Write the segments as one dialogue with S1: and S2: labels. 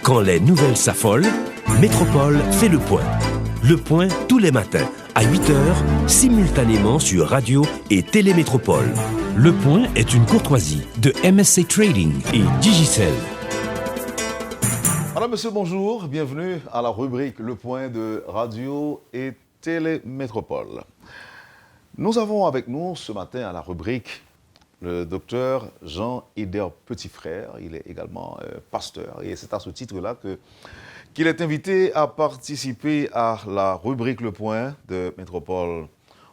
S1: Quand les nouvelles s'affolent, Métropole fait le point. Le point tous les matins, à 8h, simultanément sur Radio et Télémétropole. Le point est une courtoisie de MSC Trading et Digicel.
S2: Madame, monsieur, bonjour. Bienvenue à la rubrique Le Point de Radio et Télémétropole. Nous avons avec nous ce matin à la rubrique le docteur Jean-Héder Petitfrère. Il est également pasteur et c'est à ce titre-là qu'il est invité à participer à la rubrique Le Point de Métropole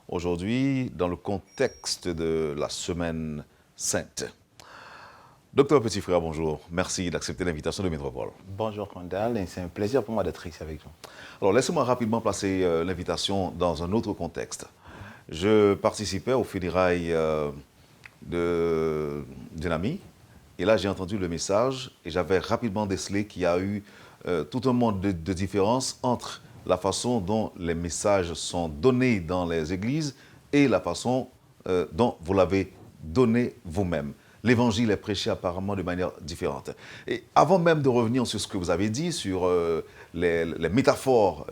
S2: aujourd'hui dans le contexte de la Semaine Sainte. Docteur Petitfrère, bonjour. Merci d'accepter l'invitation de Métropole.
S3: Bonjour Randall, et c'est un plaisir pour moi d'être ici avec vous.
S2: Alors laissez-moi rapidement placer l'invitation dans un autre contexte. Je participais au funérailles d'un ami et là j'ai entendu le message et j'avais rapidement décelé qu'il y a eu tout un monde de différence entre la façon dont les messages sont donnés dans les églises et la façon dont vous l'avez donné vous-même. L'évangile est prêché apparemment de manière différente. Et avant même de revenir sur ce que vous avez dit, sur les métaphores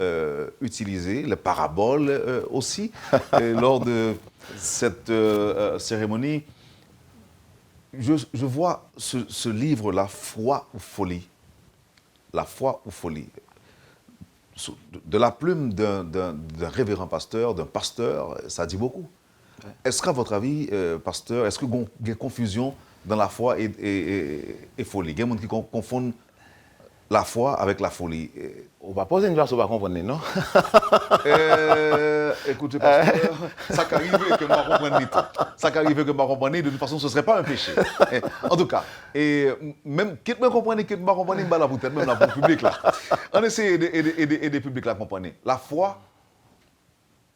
S2: utilisées, les paraboles aussi, lors de cette cérémonie, je vois ce livre, La foi ou folie. La foi ou folie. De la plume d'un révérend pasteur, d'un pasteur, ça dit beaucoup. Ouais. Est-ce qu'à votre avis, pasteur, est-ce qu'il y a une confusion dans la foi et folie? Il y a des gens qui confondent la foi avec la folie.
S3: On va poser une question, on va comprendre, non?
S2: Écoutez, pasteur, ça qu'arrive que je ne comprenne pas. Ça qu'arrive que je ne comprenne pas, de toute façon, ce ne serait pas un péché. En tout cas, et même qui ne comprend pas, qui ne comprend pas, je la peut-être même pour le public là. On essaie d'aider le public à comprendre. La foi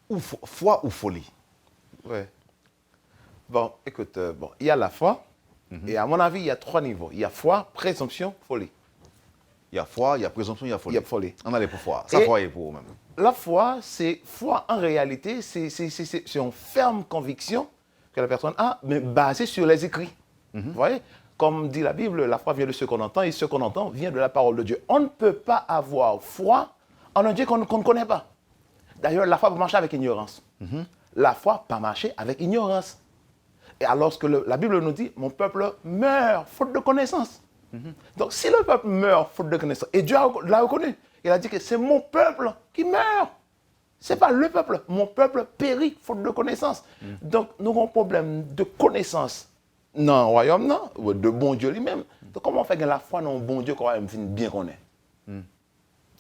S2: ou folie?
S3: Oui. Bon, écoute, il y a la foi, et à mon avis, il y a 3 niveaux. Il y a foi, présomption, folie.
S2: Il y a foi, il y a présomption, il y a folie.
S3: Il y a folie.
S2: On allait pour foi. Ça, foi est pour vous-même.
S3: La foi, en réalité, c'est une ferme conviction que la personne a, mais basée sur les écrits. Vous voyez? Comme dit la Bible, la foi vient de ce qu'on entend, et ce qu'on entend vient de la parole de Dieu. On ne peut pas avoir foi en un Dieu qu'on ne connaît pas. D'ailleurs, la foi peut marcher avec ignorance. La foi peut marcher avec ignorance. Et alors que la Bible nous dit, mon peuple meurt faute de connaissance. Donc si le peuple meurt faute de connaissance, et Dieu l'a reconnu, il a dit que c'est mon peuple qui meurt. Ce n'est pas le peuple, mon peuple périt faute de connaissance. Donc nous avons un problème de connaissance dans le royaume, non, de bon Dieu lui-même. Donc comment on fait que la foi dans un bon Dieu qu'on va bien connaître?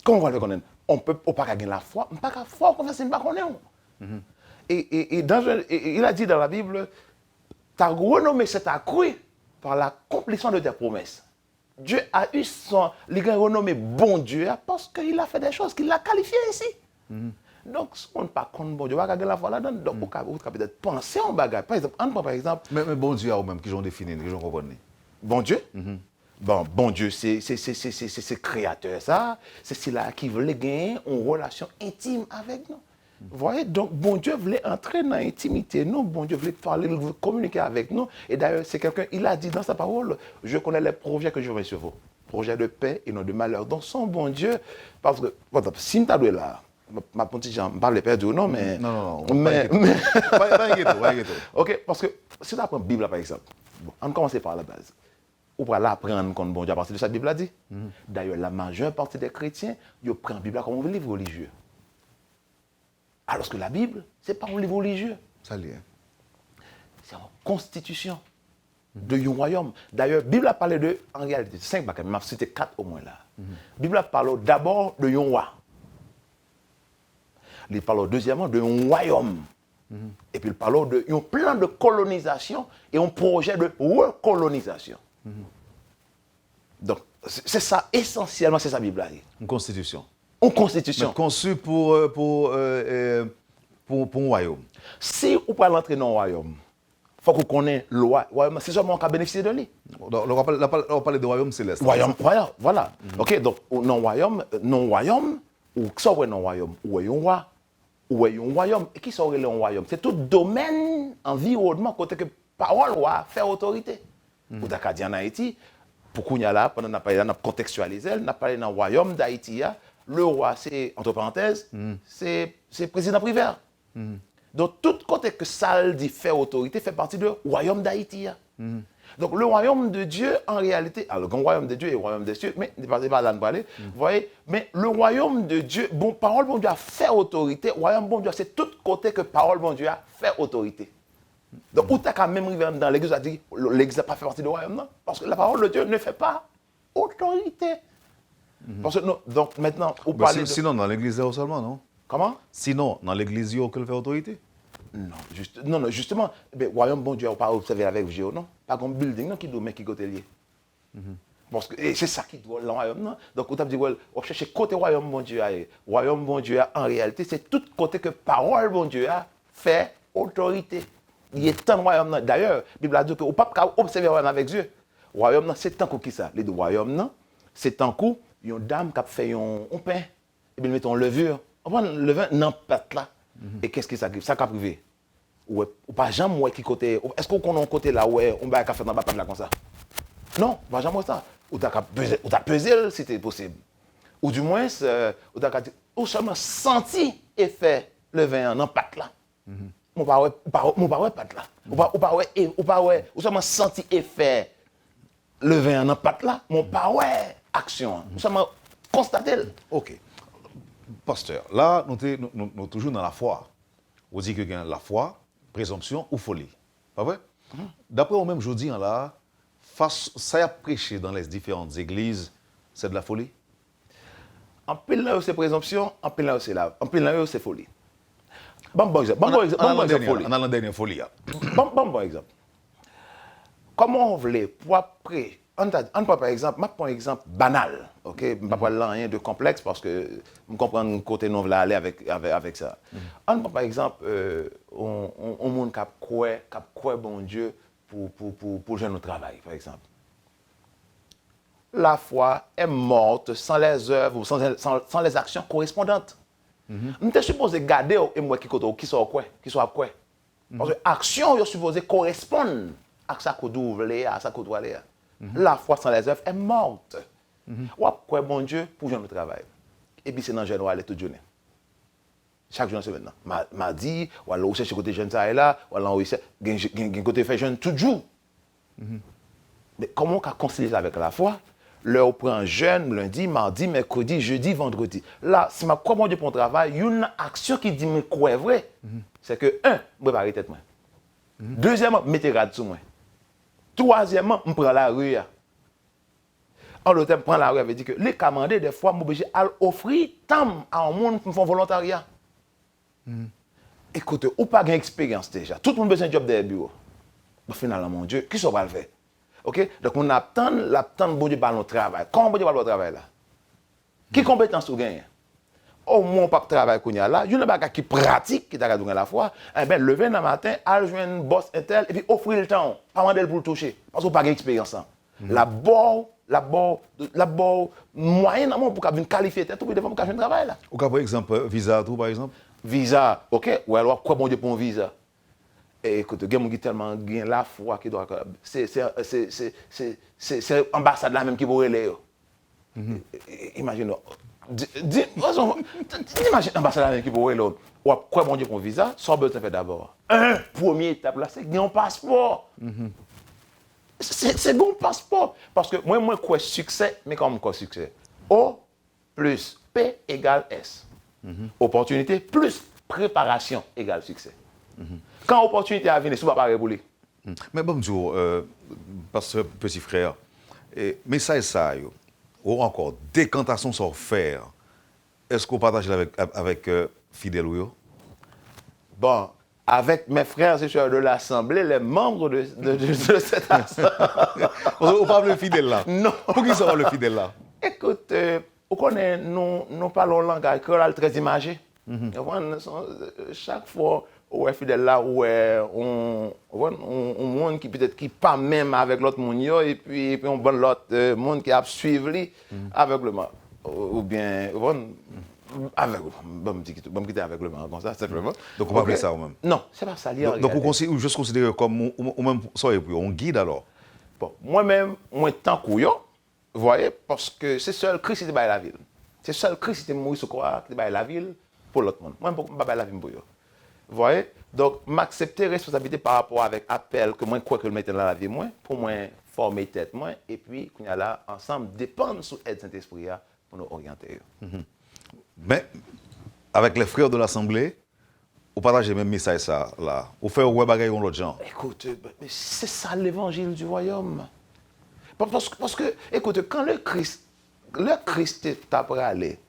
S3: Comment on va le connaître? On ne peut pas gagner la foi, on ne peut pas foi qu'on fasse pas connaître. Et il a dit dans la Bible, ta renommée s'est accrue par l'accomplissement de tes promesses. Dieu a eu il a renommé bon Dieu parce qu'il a fait des choses, qu'il l'a qualifié ici. Donc, si on ne pas contre bon Dieu, on va gagner la foi là-dedans. Donc, on peut peut-être penser en bagage. Par exemple, par exemple.
S2: Mais bon Dieu a même qui ont défini, qui ont compris.
S3: Bon Dieu? Bon Dieu, c'est créateur, ça. C'est celui-là qui voulait gagner une relation intime avec nous. Vous voyez, donc bon Dieu voulait entrer dans l'intimité, nous, bon Dieu voulait parler, communiquer avec nous. Et d'ailleurs, c'est quelqu'un, il a dit dans sa parole, je connais les projets que je mets sur vous, projets de paix et non de malheur. Donc son bon Dieu, parce que, par exemple, si nous avons là, ma petite jambe, pas les perdre ou non, mais...
S2: Non,
S3: pas inquiéter. Ok, parce que si on apprend la Bible, par exemple, on commence par la base. On va l'apprendre comme bon Dieu à partir de ça, la Bible a dit. D'ailleurs, la majeure partie des chrétiens, ils prennent la Bible comme un livre religieux. Alors que la Bible, ce n'est pas un livre religieux.
S2: Ça l'est.
S3: C'est une constitution de un royaume. D'ailleurs, la Bible a parlé de, en réalité, 5 bagages, mais c'était 4 au moins là. La Bible a parlé d'abord de un roi. Il parle deuxièmement de un royaume. Et puis il parle d'un plan de colonisation et un projet de recolonisation. Donc, c'est ça, essentiellement, c'est ça la Bible a dit.
S2: Une constitution.
S3: Une constitution.
S2: Mais conçue pour un royaume.
S3: Si vous pouvez entrer dans un royaume, il faut qu'on connaisse le royaume. C'est seulement qu'on bénéficie de lui.
S2: On parle de royaume céleste.
S3: Royaume, voilà. Ok, donc, non royaume, ou qui sont non royaume, ou un roi, ou un royaume. Et qui sont les royaume? C'est tout domaine, environnement, côté que parole, roi, faire autorité. Ou d'accord, en Haïti, pour qu'on y a là, pendant qu'on a parlé là, on a contextualisé, on a parlé dans le royaume d'Haïti, le roi, c'est, entre parenthèses, c'est président privé. Donc, tout côté que ça dit fait autorité fait partie du royaume d'Haïti. Donc, le royaume de Dieu, en réalité, alors, le royaume de Dieu et le royaume des cieux, mais ne passez pas là de parler, vous voyez, mais le royaume de Dieu, bon, parole bon Dieu a fait autorité, royaume bon Dieu, c'est tout côté que parole bon Dieu a fait autorité. Donc, où tu as quand même arrivé dans l'église, a dit, l'église n'a pas fait partie du royaume, non? Parce que la parole de Dieu ne fait pas autorité. Parce que, non, donc, maintenant, vous parlez de...
S2: Sinon, dans l'église seulement, non?
S3: Comment?
S2: Sinon, dans l'église, il y a aucune autorité?
S3: Non, justement, le royaume bon Dieu, on pas observé avec vous, non? Pas comme building, non, qui doit mettre qui côté lié. Parce que c'est ça qui doit le royaume, non? Donc, on t'a dit, on cherche côté royaume bon Dieu. Royaume bon Dieu, en réalité, c'est tout côté que parole bon Dieu a fait autorité. Il y a tant de royaumes. D'ailleurs, la Bible a dit que on ne peut pas observer le royaume avec Dieu. Le royaume, c'est tant que qui ça? Les deux royaumes, c'est tant que une dame qui a fait un pain, et bien, mettons levure. On prend le vin dans pâte là. Et qu'est-ce que ça arrive? Ça a privé. Ou pas jamais moi qui côté. Est-ce qu'on connaît un côté là où on va faire dans la pâte là comme ça? Non, pas jamais ça. Ou t'as pesé si c'est possible. Ou du moins, ou seulement senti et fait le vin dans pâte là. On ne pas ouais pâte là. Ou seulement senti et fait le vin dans pâte là. On pas ouais action. Ou seulement constater.
S2: OK. Pasteur, là, nous sommes toujours dans la foi. On dit que la foi, présomption ou folie. Pas vrai? D'après vous-même, je dis là, ça a prêché dans les différentes églises, c'est de la folie?
S3: En pile là, c'est présomption, en pile là, c'est là. En pile là, c'est folie. Bon exemple.
S2: On a la dernière folie.
S3: Bon exemple. Comment on voulait pour après, on prend par exemple, je prends un exemple banal, ok? Je ne vais pas rien de complexe parce que je comprends le côté non voulait aller avec ça. On prend par exemple, on monde qui a quoi bon Dieu pour jouer notre travail, par exemple. La foi est morte sans les œuvres, sans les actions correspondantes. Je suis supposé garder et moi qui soit quoi. Parce que l'action est supposée correspondre à ça que vous voulez, à ça que vous doit aller. La foi sans les œuvres est morte. Ou quoi bon Dieu pour jouer notre travail. Et puis c'est dans le jeune aller toute journée. Chaque jour, c'est maintenant. Mardi, ou alors on cherche côté jeune ça et là, ou alors on cherche côté fait jeune tout jour. Mais comment on peut concilier ça avec la foi? Là, on prend jeûne lundi, mardi, mercredi, jeudi, vendredi. Là, si je crois bon Dieu pour mon travail, il y a une action qui dit, mais quoi est vrai? C'est que, préparer tête moi. Deuxièmement, mettez rad sur moi. Troisièmement, je prends la rue. En l'autre temps, je prends la rue, avait dit que les commandés, des fois, m'obligent à offrir temps à un monde qui me font volontariat. Écoutez, ou pas d'expérience déjà. Tout le monde a besoin de job dans le bureau. Finalement, mon Dieu, qui ça va le faire? Ok? Donc, on attend bon Dieu par notre travail. Comment bon Dieu par notre travail là? Qui compétence vous gagnez? Au moins, pas de travail qu'on y a là. Il y a une bagage qui pratique, qui t'a la foi. Eh bien, lever dans le matin, aller joindre une boss intel, et puis offrir le temps. Pas demander pour le toucher. Parce qu'on n'a pas d'expérience. La bonne moyenne pour qu'on vienne qualifier tout pour faire un travail là.
S2: Ou par exemple, visa, tout par exemple?
S3: Visa, ok? Ou alors, quoi bon Dieu pour un visa? Et écoute, il y a tellement la foi qui doit. C'est l'ambassade là même qui pourrait aller. Imagine. Imagine l'ambassade là même qui pourrait aller. Ou quoi bon Dieu pour un visa? Sans besoin de faire d'abord. Première étape là, c'est gagner un passeport. C'est bon passeport. Parce que moi, quoi succès, mais comme quoi succès? O plus P égale S. Opportunité plus préparation égale succès. Quand l'opportunité a venu, ce ne va pas rebouler.
S2: Mais bon, parce que petit frère, mais ça, ou encore, décantation sur faire, est-ce qu'on partage avec fidèles ou?
S3: Bon, avec mes frères et sœurs de l'Assemblée, les membres de cette Assemblée.
S2: On parle de fidèle là?
S3: Non.
S2: Pour qui sera le fidèle là?
S3: Écoute, nous parlons langage très imagé. Chaque fois, on est fidèle là, on monde qui peut-être qui pas même avec l'autre monde et puis on bon l'autre monde qui a suivi aveuglement ou bien avec quitter aveuglement comme ça simplement.
S2: Donc on va appeler ça ou même?
S3: Non, c'est pas ça.
S2: Donc on juste considérer comme ou même ça et puis on guide alors.
S3: Bon, moi-même, moi tant que yo, Vous voyez, parce que c'est seul Christ qui te baille la ville. C'est seul Christ qui te mourit sur quoi, qui te baille la ville pour l'autre monde. Moi, je ne peux pas bailler la ville pour eux. Vous voyez? Donc, m'accepter responsabilité par rapport avec appel que moi, quoi que le mette dans la vie, moi, pour moi, former tête, moi, et puis, qu'on y a là, ensemble, dépendre sous aide Saint-Esprit pour nous orienter.
S2: Mais, avec les frères de l'Assemblée, vous partagez le même message ça, là. Vous faites ouais bagaille ou l'autre genre.
S3: Écoute, c'est ça l'évangile du royaume. Parce que, écoute, quand le Christ est après aller,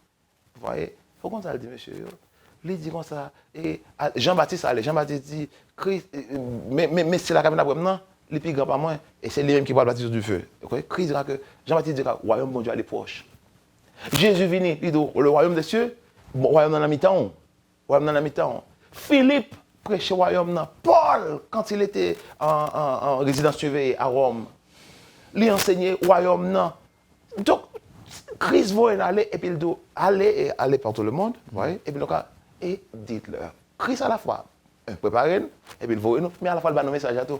S3: vous voyez, il faut qu'on ça le dit, monsieur. Il dit comme ça. Et Jean-Baptiste allait. Jean-Baptiste dit, Christ, mais c'est la caméra après maintenant, les plus grands pas moins, et c'est lui-même qui va le baptiser du feu. Christ dira que, Jean-Baptiste dira, le royaume de Dieu est proche. Jésus vient, il dit, le royaume des cieux, le royaume dans la mi-temps. Royaume dans la mi-temps. Philippe prêchait le royaume. Paul, quand il était en résidence surveillée à Rome, lui enseignait le royaume. Donc, Christ va aller, et puis il doit aller par tout le monde, voyez, et puis et dites-leur. Christ à la fois, préparez nous, et puis il va nous, mais à la fois il va nous message à tout.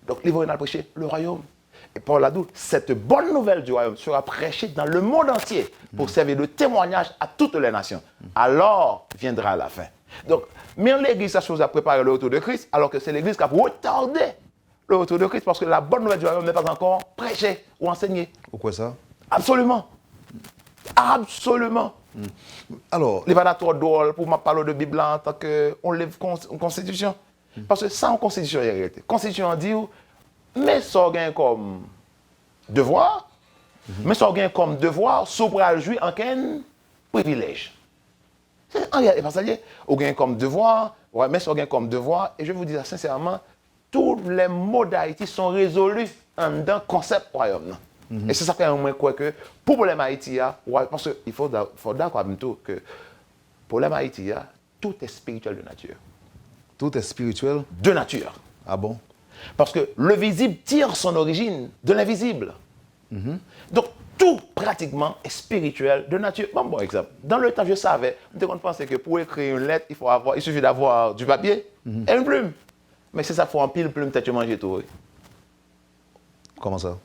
S3: Donc, il va prêcher le royaume. Et Paul a dit, cette bonne nouvelle du royaume sera prêchée dans le monde entier pour servir de témoignage à toutes les nations. Alors viendra la fin. Donc, mais l'Église a chose à préparer le retour de Christ, alors que c'est l'Église qui a retardé le retour de Christ, parce que la bonne nouvelle du royaume n'est pas encore prêchée ou enseignée.
S2: Pourquoi ça?
S3: Absolument. Absolument.
S2: Alors,
S3: Il va pas trop drôle pour parler de Bible en tant qu'on lève une constitution. Parce que sans constitution, il y a réalité. Constitution dit, mais ça gagne comme devoir, mais ça gagne comme devoir, sauf pour jouir en quel privilège. En réalité, parce que on gagne comme devoir, ouais, mais ça gagne comme devoir, et je vous dis ça sincèrement, toutes les modalités sont résolues dans le concept royaume. Et c'est ça fait un moins quoi que pour le problème Haïti, parce qu'il faut d'accord avec tout que pour le problème Haïti, tout est spirituel de nature.
S2: tout est spirituel?
S3: De nature.
S2: Ah bon?
S3: Parce que le visible tire son origine de l'invisible. Donc, tout pratiquement est spirituel de nature. Bon exemple. Dans le temps, je savais, on pensait que pour écrire une lettre, il suffit d'avoir du papier et une plume. Mais c'est ça, il faut en pile plume, peut-être manger tout. Oui.
S2: Comment ça?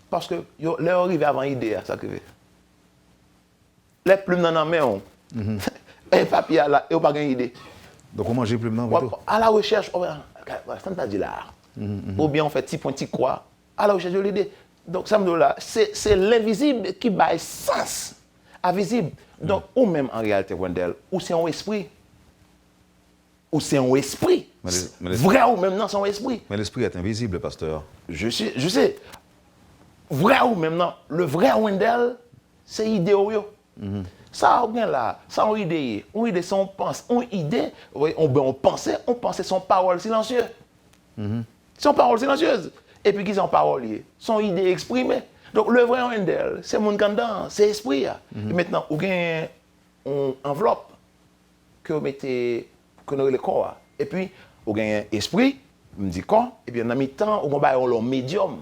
S3: Parce que les arrivé avant l'idée, ça arrive. Les plumes dans la main, et papier là, et on n'a pas d'idée.
S2: Donc, on mange plume dans plutôt?
S3: À la recherche, ça ne pas dit là. Ou bien on fait petit point, petit croix, à la recherche de l'idée. Donc, ça me dit là, c'est l'invisible qui baille sens à visible. Donc, ou même en réalité, Wendell, ou c'est un esprit. Ou c'est un esprit. Vrai ou même non, c'est un esprit.
S2: Mais l'esprit est invisible, pasteur.
S3: Je sais. Vrai ou même non, le vrai Wendell, c'est idéo. Ça, on vient là, ça, on idée, c'est on pense, on idée, on pensait son parole silencieuse. Son parole silencieuse. Et puis, qui sont paroles son idée exprimée. Donc, le vrai Wendell, c'est mon candidat, c'est esprit. Et maintenant, on a une enveloppe que vous mettez, que nous le corps. Et puis, on a un esprit, on me dit quoi, et puis, en même temps, on a un médium.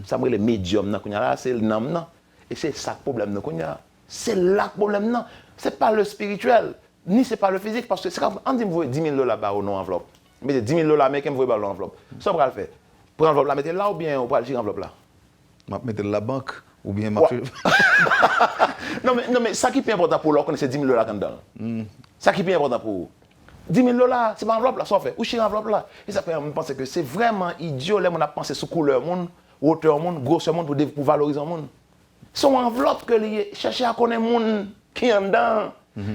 S3: Ça me dit le médium, c'est le nom. Et c'est ça le problème. C'est là le problème. Ce n'est pas le spirituel, ni ce n'est pas le physique. Parce que c'est comme, on dit que vous avez 10 000 $ là-bas ou non enveloppe. Mettez 10 000 $, mais quand vous voyez l'enveloppe. Ça, on va le faire. Pour l'enveloppe là, mettez là ou bien on va le tirer l'enveloppe là.
S2: Mettez la banque ou bien
S3: non, mais ça qui est important pour l'on, c'est 10 000 $ là-dedans. Ça qui est important pour vous. 10 000 $, c'est pas l'enveloppe là, ça fait. Ou chez l'enveloppe là. Et ça fait penser que c'est vraiment idiot, là, on a pensé sur couleur monde, hauteur monde, grosseur monde pour valoriser le monde. Son enveloppe que lié, chercher à connaître le monde qui est en dedans.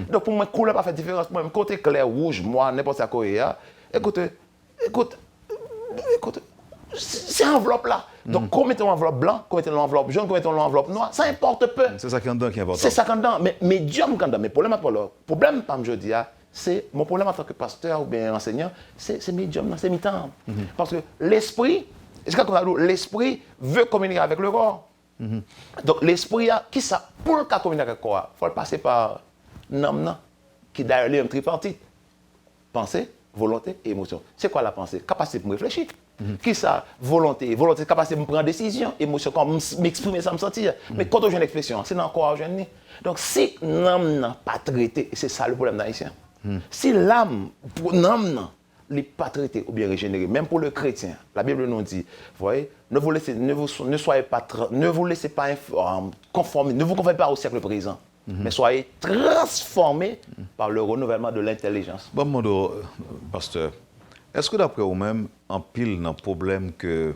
S3: Donc pour moi, couleur pas fait différence. Pour moi, côté clair, rouge, moi, n'importe quoi. Écoute, c'est enveloppe là. Donc, qu'on mette l'enveloppe blanc, qu'on mette l'enveloppe jaune, qu'on mette l'enveloppe noire, ça importe peu.
S2: C'est ça qui est en dedans qui est important.
S3: C'est ça qui est en dedans. Mais médium qui est en dedans. Mais problème, pas je dis, c'est mon problème en tant que pasteur ou bien enseignant, c'est médium, c'est mi-temps. Parce que l'esprit, l'esprit veut communiquer avec le corps. Donc, l'esprit, qui ça, pour le cas communiquer avec le corps, il faut le passer par l'âme, qui d'ailleurs est un tripartite. Pensée, volonté et émotion. C'est quoi la pensée? Capacité pour me réfléchir. Qui ça? Volonté, capacité pour prendre des décisions, émotion, comme m'exprimer, ça me sentir. Mais quand j'ai une expression, c'est dans le corps, donc si l'âme n'a pas traité, et c'est ça le problème d'haïtien. Si l'âme, l'âme, les pas traités ou bien régénérés. Même pour le chrétien, la Bible nous dit, vous voyez, ne vous laissez pas conformer, ne vous conformez pas au siècle présent, mais soyez transformés par le renouvellement de l'intelligence.
S2: Bon, Mondo, pasteur, est-ce que d'après vous-même, en pile dans le problème que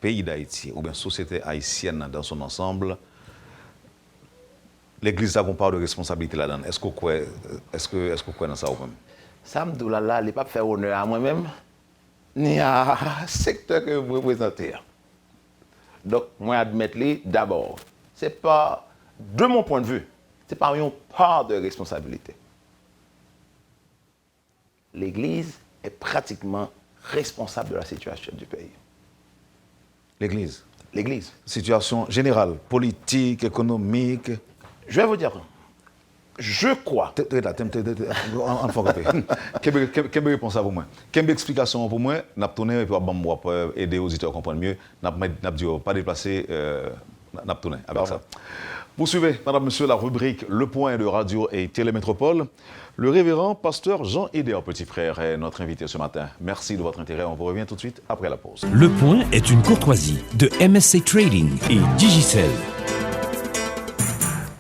S2: pays d'Haïti ou bien société haïtienne dans son ensemble, l'Église a une part de responsabilité là-dedans? Est-ce que vous croyez dans ça vous-même?
S3: Ça me dit là, il n'est pas faire honneur à moi-même, ni à secteur que vous représentez. Donc, moi, admettre-les d'abord. C'est pas, de mon point de vue, c'est pas une part de responsabilité. L'Église est pratiquement responsable de la situation du pays.
S2: L'Église?
S3: L'Église.
S2: Situation générale, politique, économique.
S3: Je vais vous dire, je crois.
S2: Quelle réponse pour moi? Quelle explication pour moi? N'a tourné et puis pour aider les auditeurs à comprendre mieux. N'a dit pas déplacer, n'a tourné avec ça. Vous suivez, madame, monsieur, la rubrique Le Point de Radio et Télémétropole. Le révérend pasteur Jean Hédéard Petit Frère est notre invité ce matin. Merci de votre intérêt. On vous revient tout de suite après la pause.
S1: Le Point est une courtoisie de MSC Trading et Digicel.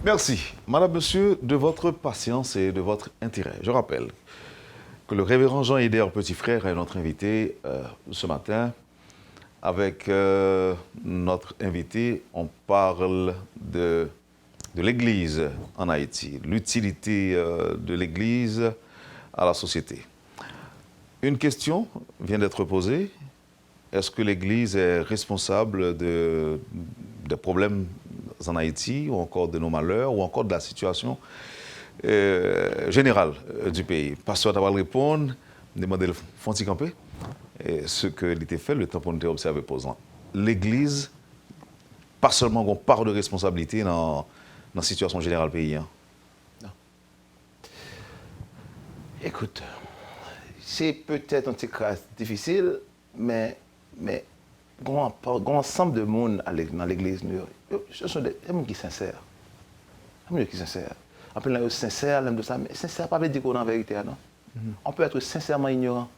S2: Merci, madame, monsieur, de votre patience et de votre intérêt. Je rappelle que le révérend Jean Hédéard Petit Frère est notre invité ce matin. Avec notre invité, on parle de l'Église en Haïti, l'utilité de l'Église à la société. Une question vient d'être posée. Est-ce que l'Église est responsable des problèmes en Haïti, ou encore de nos malheurs, ou encore de la situation générale du pays? Pasteur Tabal répond, demandez le Fonti Campé, et ce que l'était fait, le temps pour nous observer posant. L'Église, pas seulement une part de responsabilité dans la situation générale du pays. Hein.
S3: Non. Écoute, c'est peut-être un petit cas difficile, mais un ensemble de monde dans l'Église, ce sont des gens qui sont sincères. Des gens qui sont sincères. Après, là, sincère, l'aime de ça, mais sincère, pas veut dire qu'on est en vérité, non? On peut être sincèrement ignorant.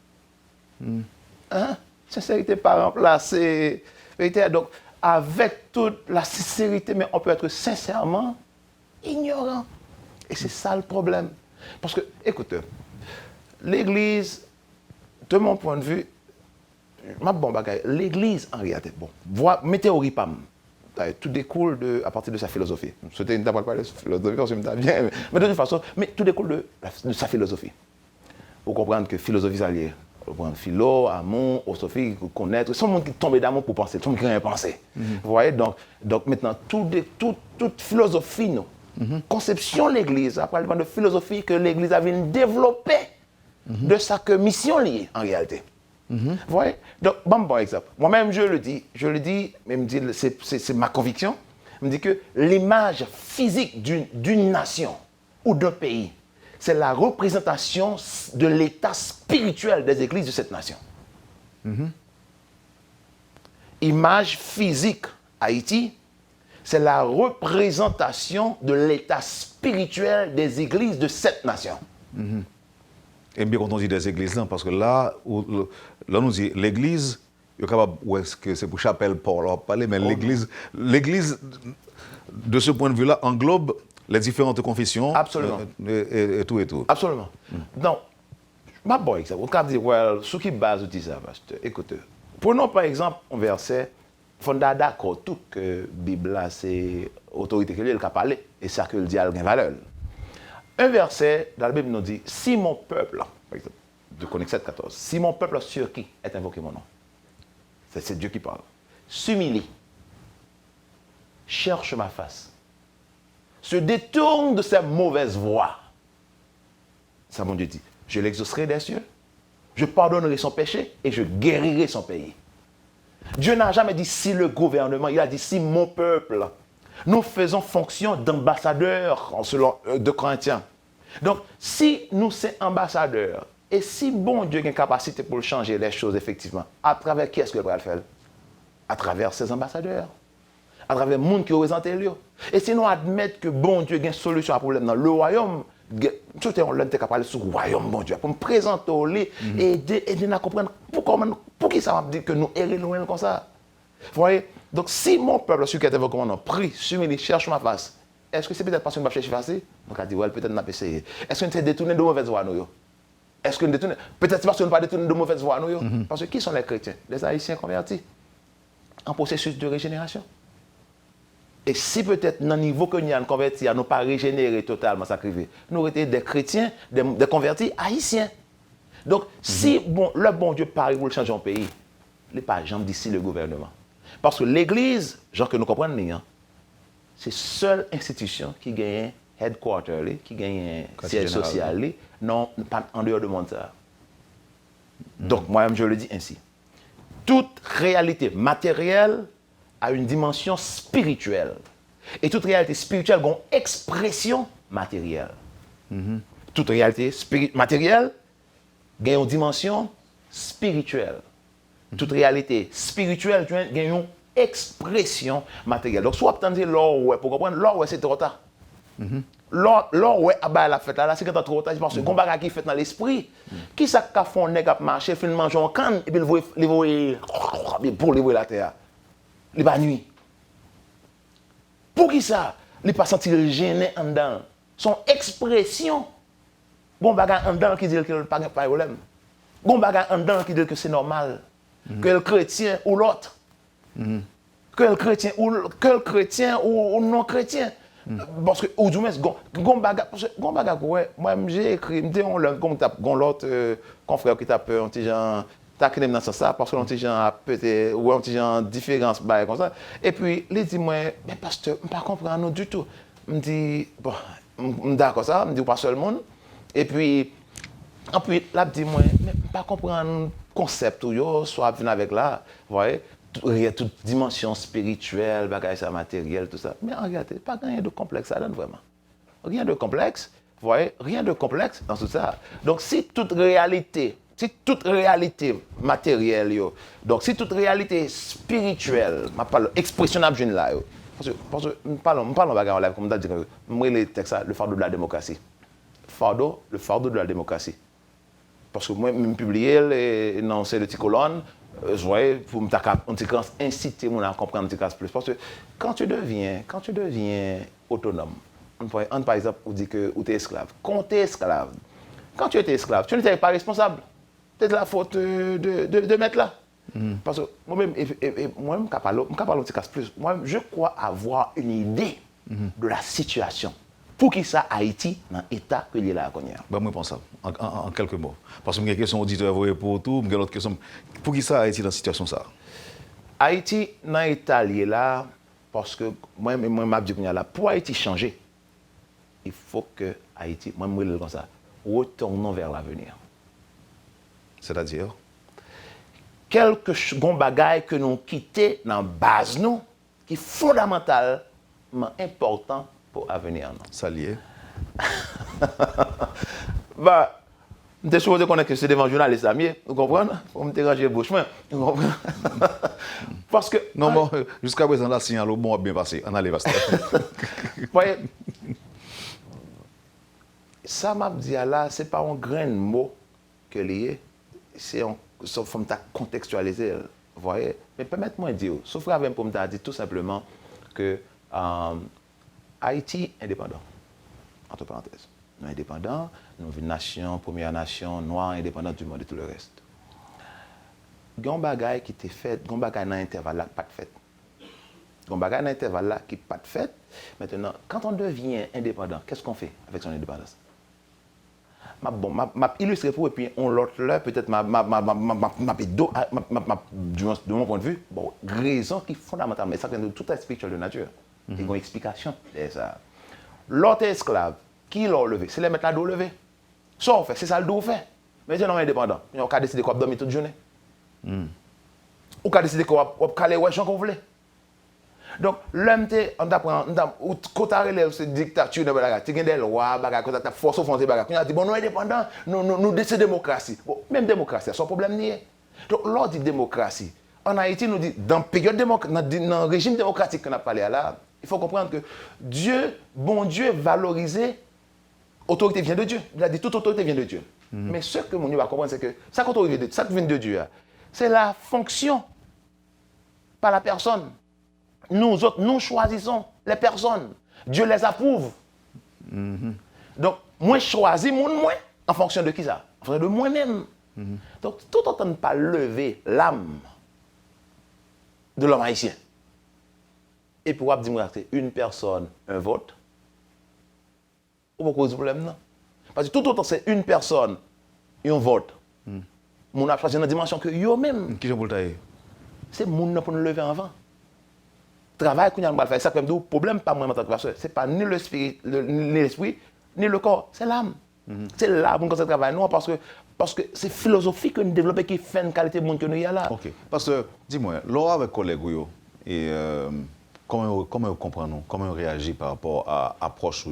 S3: Hein? Sincérité pas remplacée. Vérité, donc, avec toute la sincérité, mais on peut être sincèrement ignorant. Et c'est ça le problème. Parce que, écoute, l'Église, de mon point de vue, l'Église, en réalité, mes théories, tout découle à partir de sa philosophie. C'était une d'abord parler de philosophie, parce que je bien, mais de toute façon, tout découle de sa philosophie. Pour comprendre que philosophie, c'est lié. Pour comprendre philo, amour, osophie, connaître. C'est le monde qui tombe d'amour pour penser, c'est le monde qui n'a rien pensé. Vous voyez, donc maintenant, toute philosophie, conception de l'Église, après de philosophie que l'Église avait développée de sa mission liée, en réalité. Vous voyez? Donc, bon exemple. Moi-même, je le dis, mais c'est ma conviction. Je me dis que l'image physique d'une nation ou d'un pays, c'est la représentation de l'état spirituel des églises de cette nation. Image physique, Haïti, c'est la représentation de l'état spirituel des églises de cette nation.
S2: Et bien quand on dit des églises, là, parce que là on nous dit l'église, il est capable, est-ce que c'est pour chapelle Paul, on va parler, mais l'église, de ce point de vue-là, englobe les différentes confessions.
S3: Absolument.
S2: Et tout.
S3: Absolument. Donc, ma bon exemple, on peut dire, well, sur qui base dit ça, pasteur? Écoutez, prenons par exemple un verset, il faut d'accord tout que la Bible, c'est autorité que lui, elle a parlé, et ça que le dit, elle a une valeur. Un verset dans la Bible nous dit, si mon peuple, par exemple, de Chroniques 7,14, si mon peuple sur qui est invoqué mon nom, c'est Dieu qui parle, s'humilie, cherche ma face, se détourne de ses mauvaises voies. Ça, mon Dieu dit, je l'exaucerai des cieux, je pardonnerai son péché et je guérirai son pays. Dieu n'a jamais dit si le gouvernement, il a dit si mon peuple. Nous faisons fonction d'ambassadeurs selon 2 Corinthiens. Donc, si nous sommes ambassadeurs, et si bon Dieu a une capacité pour changer les choses effectivement, à travers qui est-ce qu'il va le faire? À travers ses ambassadeurs. À travers le monde qui représente lui. Et si nous admettons que bon Dieu a une solution à un problème dans le royaume, tout on l'entend capable sur royaume bon Dieu pour me présenter au lit et aider à comprendre pour qui ça m'a dit que nous errons loin comme ça. Vous voyez? Donc si mon peuple sur qui était commandant prie, s'humilie, cherche ma face, est-ce que c'est peut-être parce que nous va chercher face? Donc a dit ouais, peut-être n'a pas essayé. Est-ce que nous s'est détourné de mauvaises voies nous? Est-ce que nous détourné peut-être parce que nous pas détourné de mauvaises voies nous? Parce que qui sont les chrétiens? Les haïtiens convertis en processus de régénération. Et si peut-être dans le niveau que nous avons converti, nous pas régénéré totalement sacrifié, nous aurions été des chrétiens, des convertis haïtiens. Donc, si le bon Dieu parie pour le changer en pays, il n'est pas jamais d'ici le gouvernement. Parce que l'Église, genre que nous comprenons, c'est la seule institution qui gagne headquarter, qui gagne siège social, non, pas en dehors de monde ça. Donc, moi-même, je le dis ainsi. Toute réalité matérielle a une dimension spirituelle. Et toute réalité spirituelle a une expression matérielle. Toute réalité matérielle a une dimension spirituelle. Toute réalité spirituelle a une expression matérielle. Donc, soit vous l'or, pour comprendre, l'or, c'est trop tard. L'or, ouais, la fête là, c'est quand t'as trop tard, parce que gon bagage qui fait dans l'esprit. Qui ça qu'a fait un nèg a marcher, fin manger en canne, et puis il voit pour lever la terre. Il va nuit. Pour qui ça? Il pas sentir gêné en dedans. Son expression. Gon bagage en dedans qui dit qu'il pas de problème. Gon bagage en dedans qui dit que c'est normal. Que le chrétien ou l'autre. Que le chrétien ou non chrétien. Parce que ou du moins gon bagage ouais, moi j'ai écrit me on comme l'autre confrère qui tape un petit genre taquiner dans ça parce que l'on petit genre peut-être ou un petit genre différence bail comme ça et puis il dit moi mais pasteur pas comprendre du tout me dit bon d'accord ça me dit pas seul monde et puis là dit moi mais pas comprendre concept ou yo soit venir avec là vous voyez toute dimension spirituelle, bagage ça matériel, tout ça. Mais en réalité, pas rien de complexe là vraiment. Rien de complexe, vous voyez, rien de complexe dans tout ça. Donc si toute réalité matérielle, donc si toute réalité spirituelle, je parle expressionnable jeune là, parce que nous parlons bagarre là comme on dit moi les textes le fardeau de la démocratie. Le fardeau de la démocratie. Parce que moi me publié non c'est le petit colonne je vois pour me inciter à comprendre un petit plus parce que quand tu deviens autonome par exemple on dit que tu es esclave quand tu es esclave quand tu étais esclave tu n'étais pas responsable c'est de la faute de mettre là parce que moi-même capable un petit plus moi je crois avoir une idée de la situation pour qui ça Haïti dans l'état que il est là
S2: ben moi pense ça en quelques mots parce que j'ai une question auditeur pour tout j'ai l'autre question pour qui ça Haïti dans cette situation ça
S3: Haïti dans l'état là parce que moi m'a dit là pour Haïti changer il faut que Haïti moi me comme ça retournons vers l'avenir
S2: c'est-à-dire
S3: quelque bagaille que nous quitter dans base nous qui est fondamentalement important pour l'avenir.
S2: Ça lié.
S3: Bah, je suis supposé connaître que c'est devant journaliste là, vous comprenez? Pour me déranger le bouche, vous comprenez? Parce que.
S2: Non, bon, jusqu'à présent, la signal au bon a bien passé. On allait passer.
S3: Vous voyez, ça m'a dit là, ce n'est pas un grain de mot que lié, c'est un. Sauf pour me contextualiser, vous voyez? Mais permettez-moi de dire, sauf pour me dire tout simplement que. Haïti indépendant, entre parenthèses. Nous indépendants, nous une nation, première nation, noire, indépendante du monde et tout le reste. Il y a un bagage qui était fait, il y a un bagage dans l'intervalle là qui pas de fait. Il y a un bagage dans l'intervalle là qui pas de fait. Maintenant, quand on devient indépendant, qu'est-ce qu'on fait avec son indépendance? Je illustre pour et puis on l'autre là, peut-être de mon point de vue, bon, raison qui est fondamentale, mais ça vient de toute la spirituelle de nature. Il y a une explication de ça. L'autre esclave, qui l'a levé? C'est les mettre la dos levé. Ça, on fait, c'est ça le dos fait. Mais c'est non indépendant. On a décidé qu'on va dormir toute journée. On a décidé qu'on va caler les gens qu'on voulait. Donc, l'homme, on apprend, quand tu relèves cette dictature, tu as des lois, tu as force au fond de on a dit, bon, nous indépendants, nous décidons démocratie. Bon, même démocratie, c'est un problème nié. Donc, lors de démocratie, en Haïti, nous dit, dans le régime démocratique qu'on a parlé là, il faut comprendre que Dieu, bon Dieu, valorisait autorité vient de Dieu. Il a dit toute autorité vient de Dieu. Mais ce que mon va comprendre, c'est que ça, ça vient de Dieu, c'est la fonction, pas la personne. Nous autres, nous choisissons les personnes. Dieu les approuve. Donc, moi, je choisis moi en fonction de qui ça? En fonction de moi-même. Donc, tout autant ne pas lever l'âme de l'homme haïtien. Et pour dire que c'est une personne, un vote, on va causer problème, non? Parce que tout autant c'est une personne, un vote. Mon a choisi dans la dimension que yo-même.
S2: Qui j'en pour le
S3: C'est mon pour nous lever avant. Travail qu'on a faire, ça comme le problème pas moi en tant que pasteur, c'est pas ni l'esprit, ni l'esprit, ni le corps, c'est l'âme. C'est là pour nous travail nous parce que c'est philosophie que nous développons qui fait une qualité de monde que nous y a là.
S2: OK. Parce que dis-moi, Laura avec collègues et comment vous comprenez, comment vous réagissez par rapport à l'approche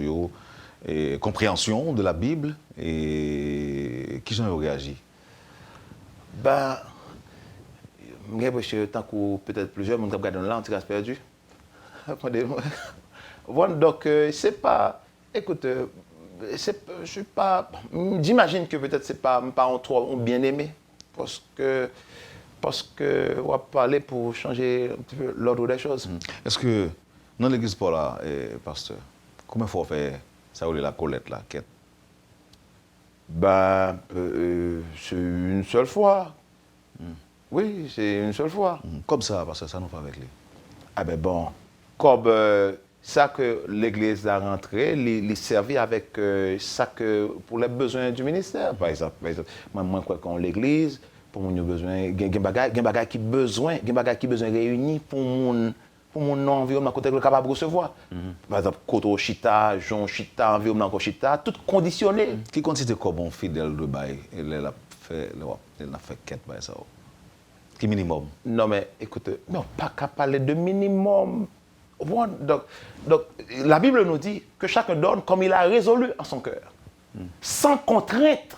S2: et compréhension de la Bible et qui j'en réagit?
S3: Ben, tant que peut-être plusieurs, mon regard dans l'an, tu perdu. Donc, c'est pas. Écoute, je suis pas. J'imagine que peut-être c'est pas mes parents trop bien aimé. Parce que on va parler pour changer un petit peu l'ordre des choses.
S2: Est-ce que dans l'église Paul, pasteur, comment il faut faire ça ou la Colette là, quête?
S3: Ben, c'est une seule fois. Oui, c'est une seule fois.
S2: Comme ça, parce que ça nous fait avec lui.
S3: Ah ben bon, comme ça que l'Église a rentré, les servir avec ça que pour les besoins du ministère. Par exemple, moi crois qu'on l'Église pour mon besoin, il y a bagay qui besoin réunis pour mon environnement côté capable de recevoir. Par exemple, côté chita, Jean chita, environnement chita, tout conditionné.
S2: Qui considère comme un fidèle de bail, il a fait quête by ça. Qui minimum?
S3: Non mais écoute, non pas qu'à parler de minimum. Donc, la Bible nous dit que chacun donne comme il a résolu en son cœur, sans contrainte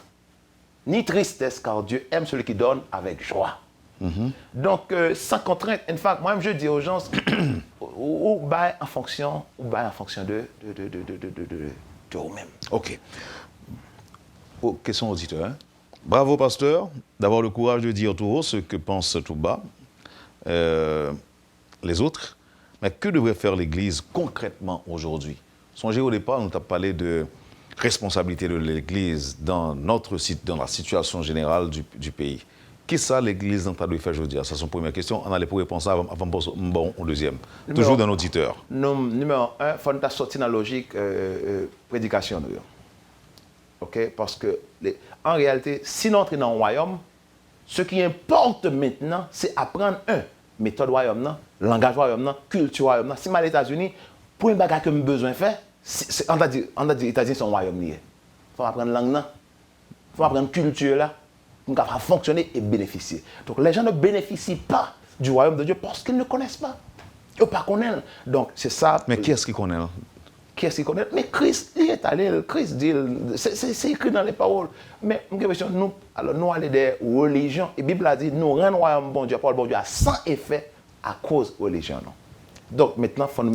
S3: ni tristesse, car Dieu aime celui qui donne avec joie. Donc, sans contrainte. En fait, moi-même, je dis aux gens, ou bail en fonction de vous-même.
S2: OK. Question auditeur. Hein? Bravo, pasteur, d'avoir le courage de dire tout haut ce que pensent tout bas les autres. Mais que devrait faire l'Église concrètement aujourd'hui? Songez au départ, nous avons parlé de responsabilité de l'Église dans la situation générale du pays. Qu'est-ce que l'Église doit faire aujourd'hui? Ça, c'est son première question. On allait pour répondre ça avant de passer au deuxième. Toujours d'un auditeur.
S3: Numéro 1, il faut sortir dans la logique prédication. Okay? Parce que, en réalité, si nous entrons dans le royaume, ce qui importe maintenant, c'est apprendre méthode royaume, langage royaume, culture royaume. Si mal aux États-Unis, pour un bagage que j'ai besoin de faire, on va dire les États-Unis sont royaume. Il faut apprendre langue, il faut apprendre culture là, pour pouvoir fonctionner et bénéficier. Donc les gens ne bénéficient pas du royaume de Dieu parce qu'ils ne connaissent pas. Ils ne connaissent pas. Donc c'est ça.
S2: Mais qui est-ce qui connaît?
S3: Qui est-ce qui connaît? Mais Christ, il est allé, Christ dit, c'est écrit dans les paroles. Mais nous allons des religions. Et la Bible a dit, nous rendons le royaume bon Dieu, Paul bon Dieu, à sans effet à cause de religion. Non? Donc maintenant, il faut nous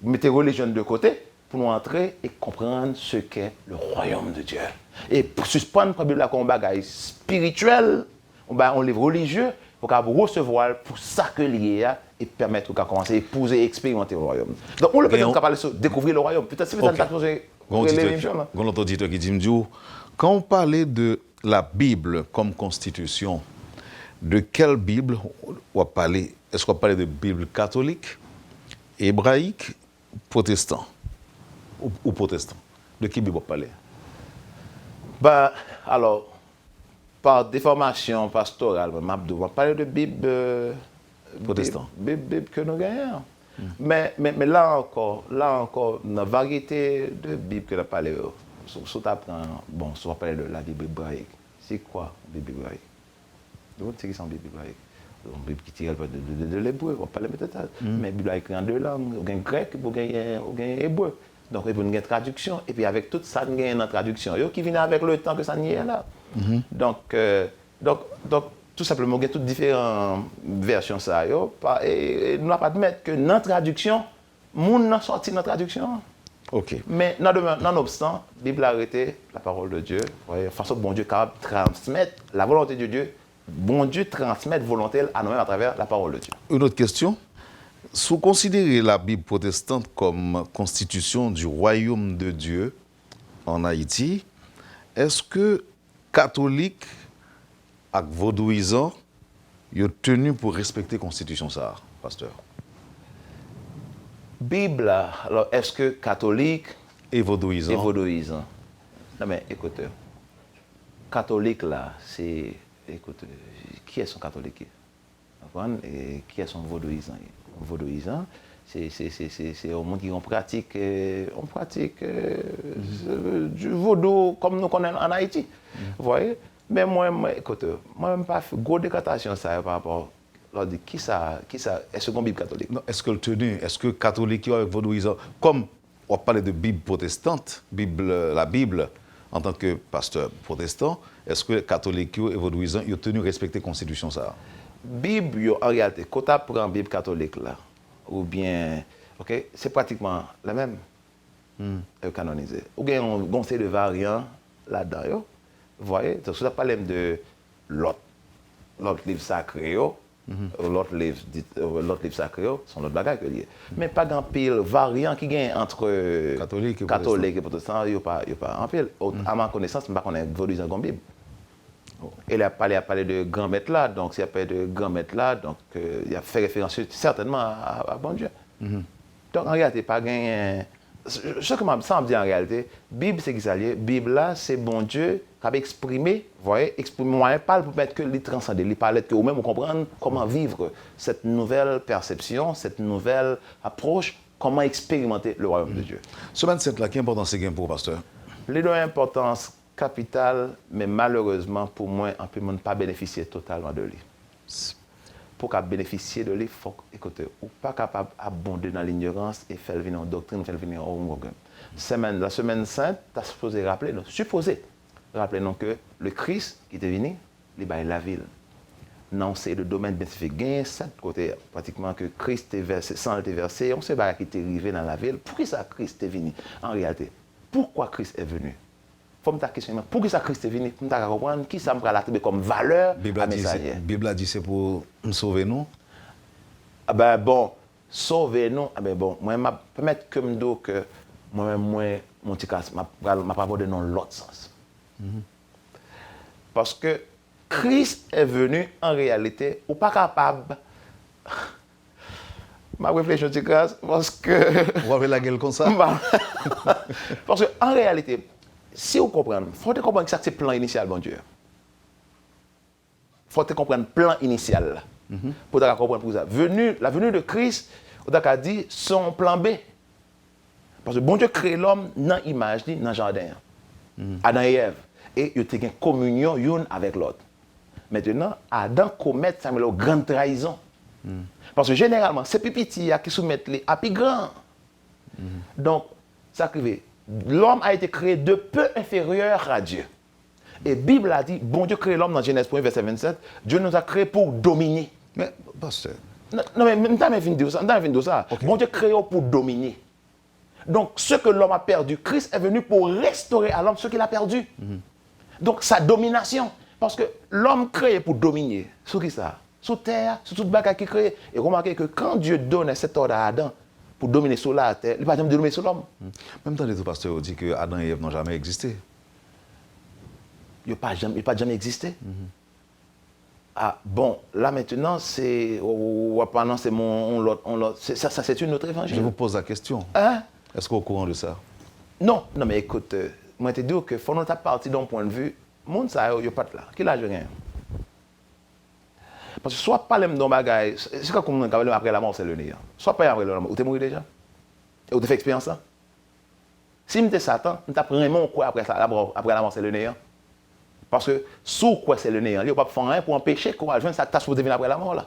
S3: mettre religion de côté pour nous entrer et comprendre ce qu'est le royaume de Dieu. Et pour suspendre la Bible comme un bagage spirituel, un livre religieux, pour recevoir pour ça que lié et permettre de commencer à épouser et expérimenter le royaume. Donc, on le peut parler sur découvrir le royaume. Peut-être si vous avez posé l'émission.
S2: L'autre auditeur qui dit, quand on parlait de la Bible comme constitution, de quelle Bible on va parler? Est-ce qu'on va parler de Bible catholique, hébraïque, protestant ou protestant? De qui Bible on va parler?
S3: Alors, par déformation pastorale, on va parler de Bible
S2: protestant.
S3: Bible que nous gagnons. Mais là encore, une variété de Bible que nous parlons. Si on va parler de la Bible hébraïque. C'est quoi la Bible hébraïque? Vous savez qui sont la Bible hébraïque? Une Bible qui tire de l'hébreu, on va parler peut-être. Mais la Bible écrite en deux langues, il y a un grec, il y a un hébreu. Donc, il y a une traduction. Et puis, avec tout ça, il y a une traduction qui vient avec le temps que ça n'y est là. Donc, tout simplement, il y a toutes différentes versions. Et nous n'avons pas admettre que dans la traduction, le monde n'a sorti dans la traduction.
S2: OK.
S3: Mais nonobstant, la Bible a arrêté la parole de Dieu. Voyez, façon bon Dieu capable de transmettre la volonté de Dieu. Bon Dieu transmet volonté à nous-mêmes à travers la parole de Dieu.
S2: Une autre question. Si vous considérez la Bible protestante comme constitution du royaume de Dieu en Haïti, est-ce que catholiques et vaudouisants sont tenus pour respecter la constitution ça, pasteur?
S3: Bible, alors est-ce que catholique
S2: Et vaudouisants?
S3: et vaudouisants? Non mais écoutez, catholique là, c'est, écoute, qui est son catholique? Et qui est son vaudouisant? Vaudouisant, c'est au monde qui pratique du vaudou comme nous connaissons en Haïti. Vous voyez? Mais moi, écoute, moi, je n'ai pas fait gros décantation ça par rapport à qui ça, est-ce qu'on Bible catholique?
S2: Non, est-ce que le tenu, est-ce que catholiques avec vaudouisants, comme on parle de Bible protestante, la Bible, en tant que pasteur protestant, est-ce que catholiques et vaudouisants sont tenus à respecter la constitution ça?
S3: Bible, en réalité, quand tu prends la Bible catholique, là, ou bien, ok, c'est pratiquement la même canonisée. Ou bien on sait de variants là-dedans. Vous voyez, donc ça parle de l'autre livre sacré, l'autre livre sacré, sont l'autre bagage que lié. Mais pas grand pile variant qui gagne entre
S2: catholique
S3: et protestant, il n'y a pas en pile. À ma connaissance, je ne connais pas vaudouisant comme Bible. Il a parlé de grand maître là, donc s'il y a parlé de grand maître là, donc il a fait référence certainement à bon Dieu. Donc en réalité, pas gagné. Ce que ça me dit en réalité, Bible c'est qui ça lié? Bible là, c'est bon Dieu qui a exprimé, vous voyez, exprimer moyen pas pour mettre que les transcender, les parler que vous-même comprendre comment vivre cette nouvelle perception, cette nouvelle approche, comment expérimenter le royaume de Dieu.
S2: Semaine 7 là, quelle importance c'est pour pasteur?
S3: Les deux importances capitales, mais malheureusement pour moi, on ne peut pas bénéficier totalement de lui. Pour bénéficier de lui, il faut, écoutez, ou pas capable d'abonder dans l'ignorance et faire venir en doctrine, faire venir en orgueil. La semaine sainte, tu as supposé rappeler nous que le Christ qui est venu, il est la ville. Non, c'est le domaine bien spécifique. Ça côté pratiquement que Christ est versé, sans être versé, on sait pas qui est arrivé dans la ville. Pourquoi ça Christ est venu? En réalité, pourquoi Christ est venu? Faut me questionner, pourquoi ça Christ est venu? Pour me comprendre qui ça me va l'attribuer comme valeur à messager.
S2: La Bible a dit c'est pour nous sauver nous.
S3: Ah ben bon, sauver nous, ah ben bon, moi je permettre que me dire que moi mon petit casse m'a pas aborder dans l'autre sens. Parce que Christ est venu en réalité ou pas capable. Ma réflexion petit casse parce que
S2: on va la gueule comme ça.
S3: Parce que en réalité, si vous comprenez, il faut comprendre que ça c'est le plan initial, bon Dieu. Il faut comprendre le plan initial. Pour comprendre pour ça. La venue de Christ, on a dit son plan B. Parce que bon Dieu crée l'homme dans l'image, dans le jardin. Adam et Ève. Et il y a une communion l'une avec l'autre. Maintenant, Adam commet une grande trahison. Parce que généralement, c'est les petits qui soumettent les plus grands. Donc, ça arrive. L'homme a été créé de peu inférieur à Dieu. Et la Bible a dit, bon Dieu crée l'homme dans Genèse 1, verset 27, Dieu nous a créés pour dominer.
S2: Mais, pasteur.
S3: Non, mais je ne vais pas ça. Okay. Bon Dieu crée pour dominer. Donc, ce que l'homme a perdu, Christ est venu pour restaurer à l'homme ce qu'il a perdu. Donc, sa domination. Parce que l'homme créé pour dominer. Sur qui ça? Sur terre, sur toute bagarre qui crée. Et remarquez que quand Dieu donne cet ordre à Adam, pour dominer sur la terre, il ne va jamais dominer sur l'homme.
S2: Même temps, les pasteurs disent que Adam et Ève n'ont jamais existé.
S3: Il n'a pas jamais existé. Ah, bon, là maintenant, c'est. Ça, c'est une autre évangile.
S2: Je vous pose la question.
S3: Hein?
S2: Est-ce qu'on est au courant de ça?
S3: Non, mais écoute, moi, je te dis que faut nous partir d'un point de vue, le monde, ça, il n'y a pas de là. Qui l'a rien? Parce que soit pas les mêmes bagages, c'est comme après la mort, c'est le néant. Soit pas après la mort, ou t'es mort déjà? Et ou t'as fait expérience ça? Si m'étais Satan, m't'a pris mon quoi après la mort, c'est le néant. Parce que sous quoi c'est le néant, il n'y a pas de faire rien pour empêcher quoi, je ça tâche pour devenir après la mort là.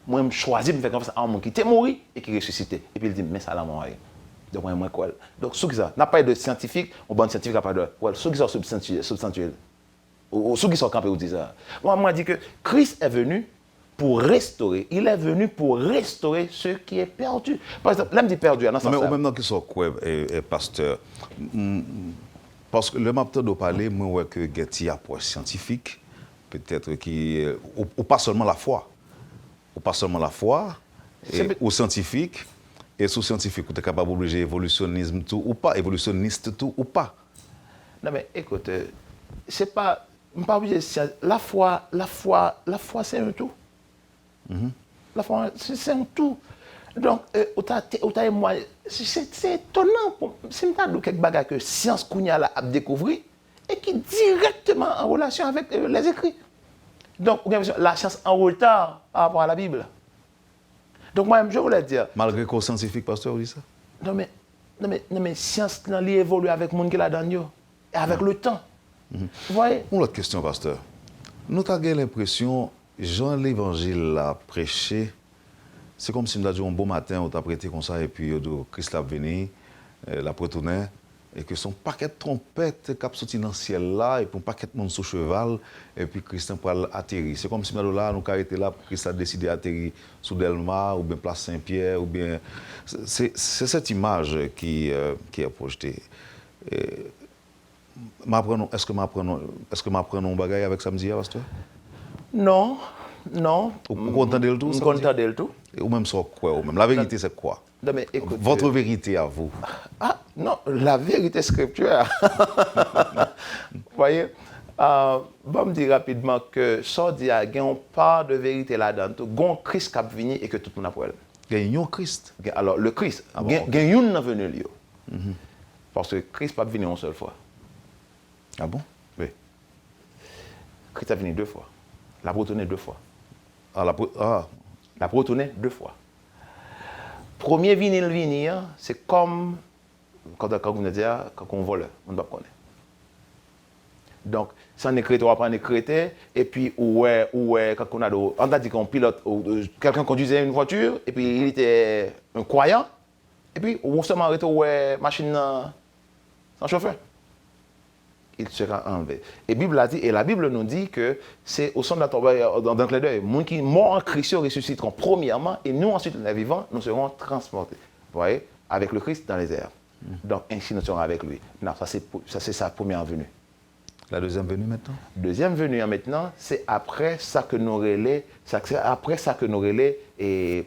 S3: Moi, je choisis de me faire confiance à un monde qui était mort et qui ressuscité. Et puis il dit, mais ça la mort. Donc moi, quoi? Donc ceux qui ça, n'a pas de scientifique, ou bon scientifique n'a pas de. Ceux qui sont substantiels, ou ceux qui sont campés, ou disent ça. Moi, je dis que Christ est venu pour restaurer. Il est venu pour restaurer ce qui est perdu. Par exemple, là, me dit perdu, dans
S2: mais au même temps qu'ils sont quoi, pasteur, parce que le matin de parler, moi, ouais, que il y a approche scientifique, peut-être qui, ou pas seulement la foi, ou scientifique, et sous scientifique, vous êtes capable d'obliger évolutionnisme tout ou pas, évolutionniste tout ou pas.
S3: Non mais écoute, c'est pas obligé, la foi c'est un tout. La foi c'est un tout. Donc, c'est étonnant, c'est une quelque bagages que science Kounia a découvert et qui est directement en relation avec les écrits. Donc, la science en retard par rapport à la Bible. Donc, moi, je voulais dire.
S2: Malgré qu'au scientifique, pasteur, dit ça?
S3: Non, mais science, elle évolue avec le monde qui l'a dans et avec le temps. Vous voyez?
S2: Une autre question, pasteur. Nous avons l'impression, Jean l'Évangile l'a prêché. C'est comme si nous avions dit un bon matin, on t'a prêté comme ça, et puis Christ l'a venu, l'a retourné, et que son paquet de trompettes qui a sorti dans le ciel là, et puis un paquet de monde sur cheval, et puis Christ pour atterrir. C'est comme si nous avons arrêté là, pour Christ a décidé d'atterrir sous Delma, ou bien Place Saint-Pierre, ou bien. C'est cette image qui est projetée. Est-ce que m'apprenons un bagage avec samedi, pasteur?
S3: Non.
S2: Vous comprenez le tout?
S3: Vous comprenez le tout?
S2: Ou même sur quoi? Ou même la vérité, c'est quoi?
S3: Non, mais écoute,
S2: votre vérité à vous.
S3: Ah, non, la vérité scripturaire. Vous voyez? Je me dis rapidement que ça dit qu'il y a une part de vérité là-dedans. Il y a un Christ qui a venu et que tout le monde a pour elle.
S2: Il y a un Christ.
S3: Alors, le Christ, il y a un venu. Parce que Christ n'est pas venu une seule fois.
S2: Ah bon?
S3: Oui. Christ est venu 2 fois. Il a retourné 2 fois. Il a retourné 2 fois. Premier venir, c'est comme quand on dit quand on vole, on doit connaître. Donc, sans écrire, on va écrire, et puis, quand on a dit qu'on pilote, quelqu'un conduisait une voiture, et puis il était un croyant, et puis on se arrête machine sans chauffeur. Il sera enlevé. Et la Bible nous dit que c'est au son de la tombe, dans le clin d'œil, les gens qui morts en Christ ressusciteront premièrement, et nous ensuite, les vivants, nous serons transportés. Vous voyez, avec le Christ dans les airs. Donc ainsi nous serons avec lui. Non, ça c'est sa première venue.
S2: La deuxième venue maintenant?
S3: Deuxième venue maintenant, c'est après ça que nous relais, et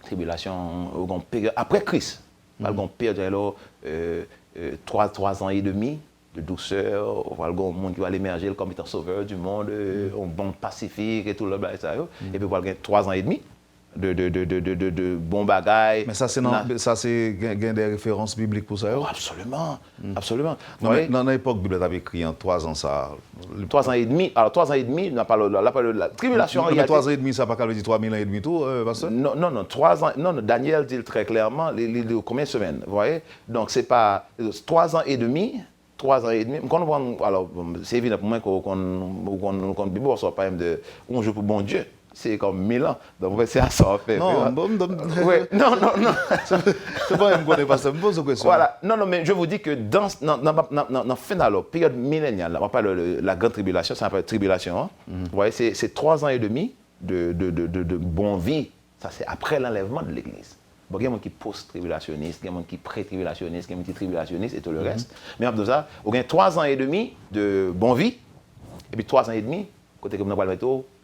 S3: tribulation, après Christ. Malgré période 3 ans et demi de douceur, on voit le monde qui va l'émerger comme étant sauveur du monde, un bon pacifique et tout le bas et ça. Et puis voilà 3 ans et demi de bons bagailles.
S2: Mais ça c'est des références bibliques pour ça?
S3: Oh, absolument.
S2: Non, mais dans l'époque, la Bible avait écrit en 3 ans ça.
S3: 3 ans et demi. Alors 3 ans et demi, on n'a pas la tribulation.
S2: Mais 3 ans et demi, ça n'a pas qu'à dire 3000 ans et demi tout, pasteur?
S3: Non, 3 ans. Non, Daniel dit très clairement, combien de semaines, vous voyez? Donc c'est pas 3 ans et demi. 3 ans et demi. Alors, c'est évident pour moi qu'on Bible, on ne soit pas même de on joue pour bon Dieu. C'est comme 1000 ans. Donc, c'est à ça en fait.
S2: Non. C'est pas un bon pasteur. Me pose une question.
S3: Voilà. Non, mais je vous dis que dans la fin de la période milléniale, on parle la grande tribulation, ça s'appelle tribulation. Hein? Vous voyez, c'est 3 ans et demi de bon vie. Ça, c'est après l'enlèvement de l'Église. Bon, il y a des gens qui post-tribulationnistes, il y a des gens qui pré-tribulationnistes, il y a des gens qui tribulationnistes et tout le reste. Mais en plus de ça, il y a 3 ans et demi de bon vie, et puis 3 ans et demi, côté que nous avons le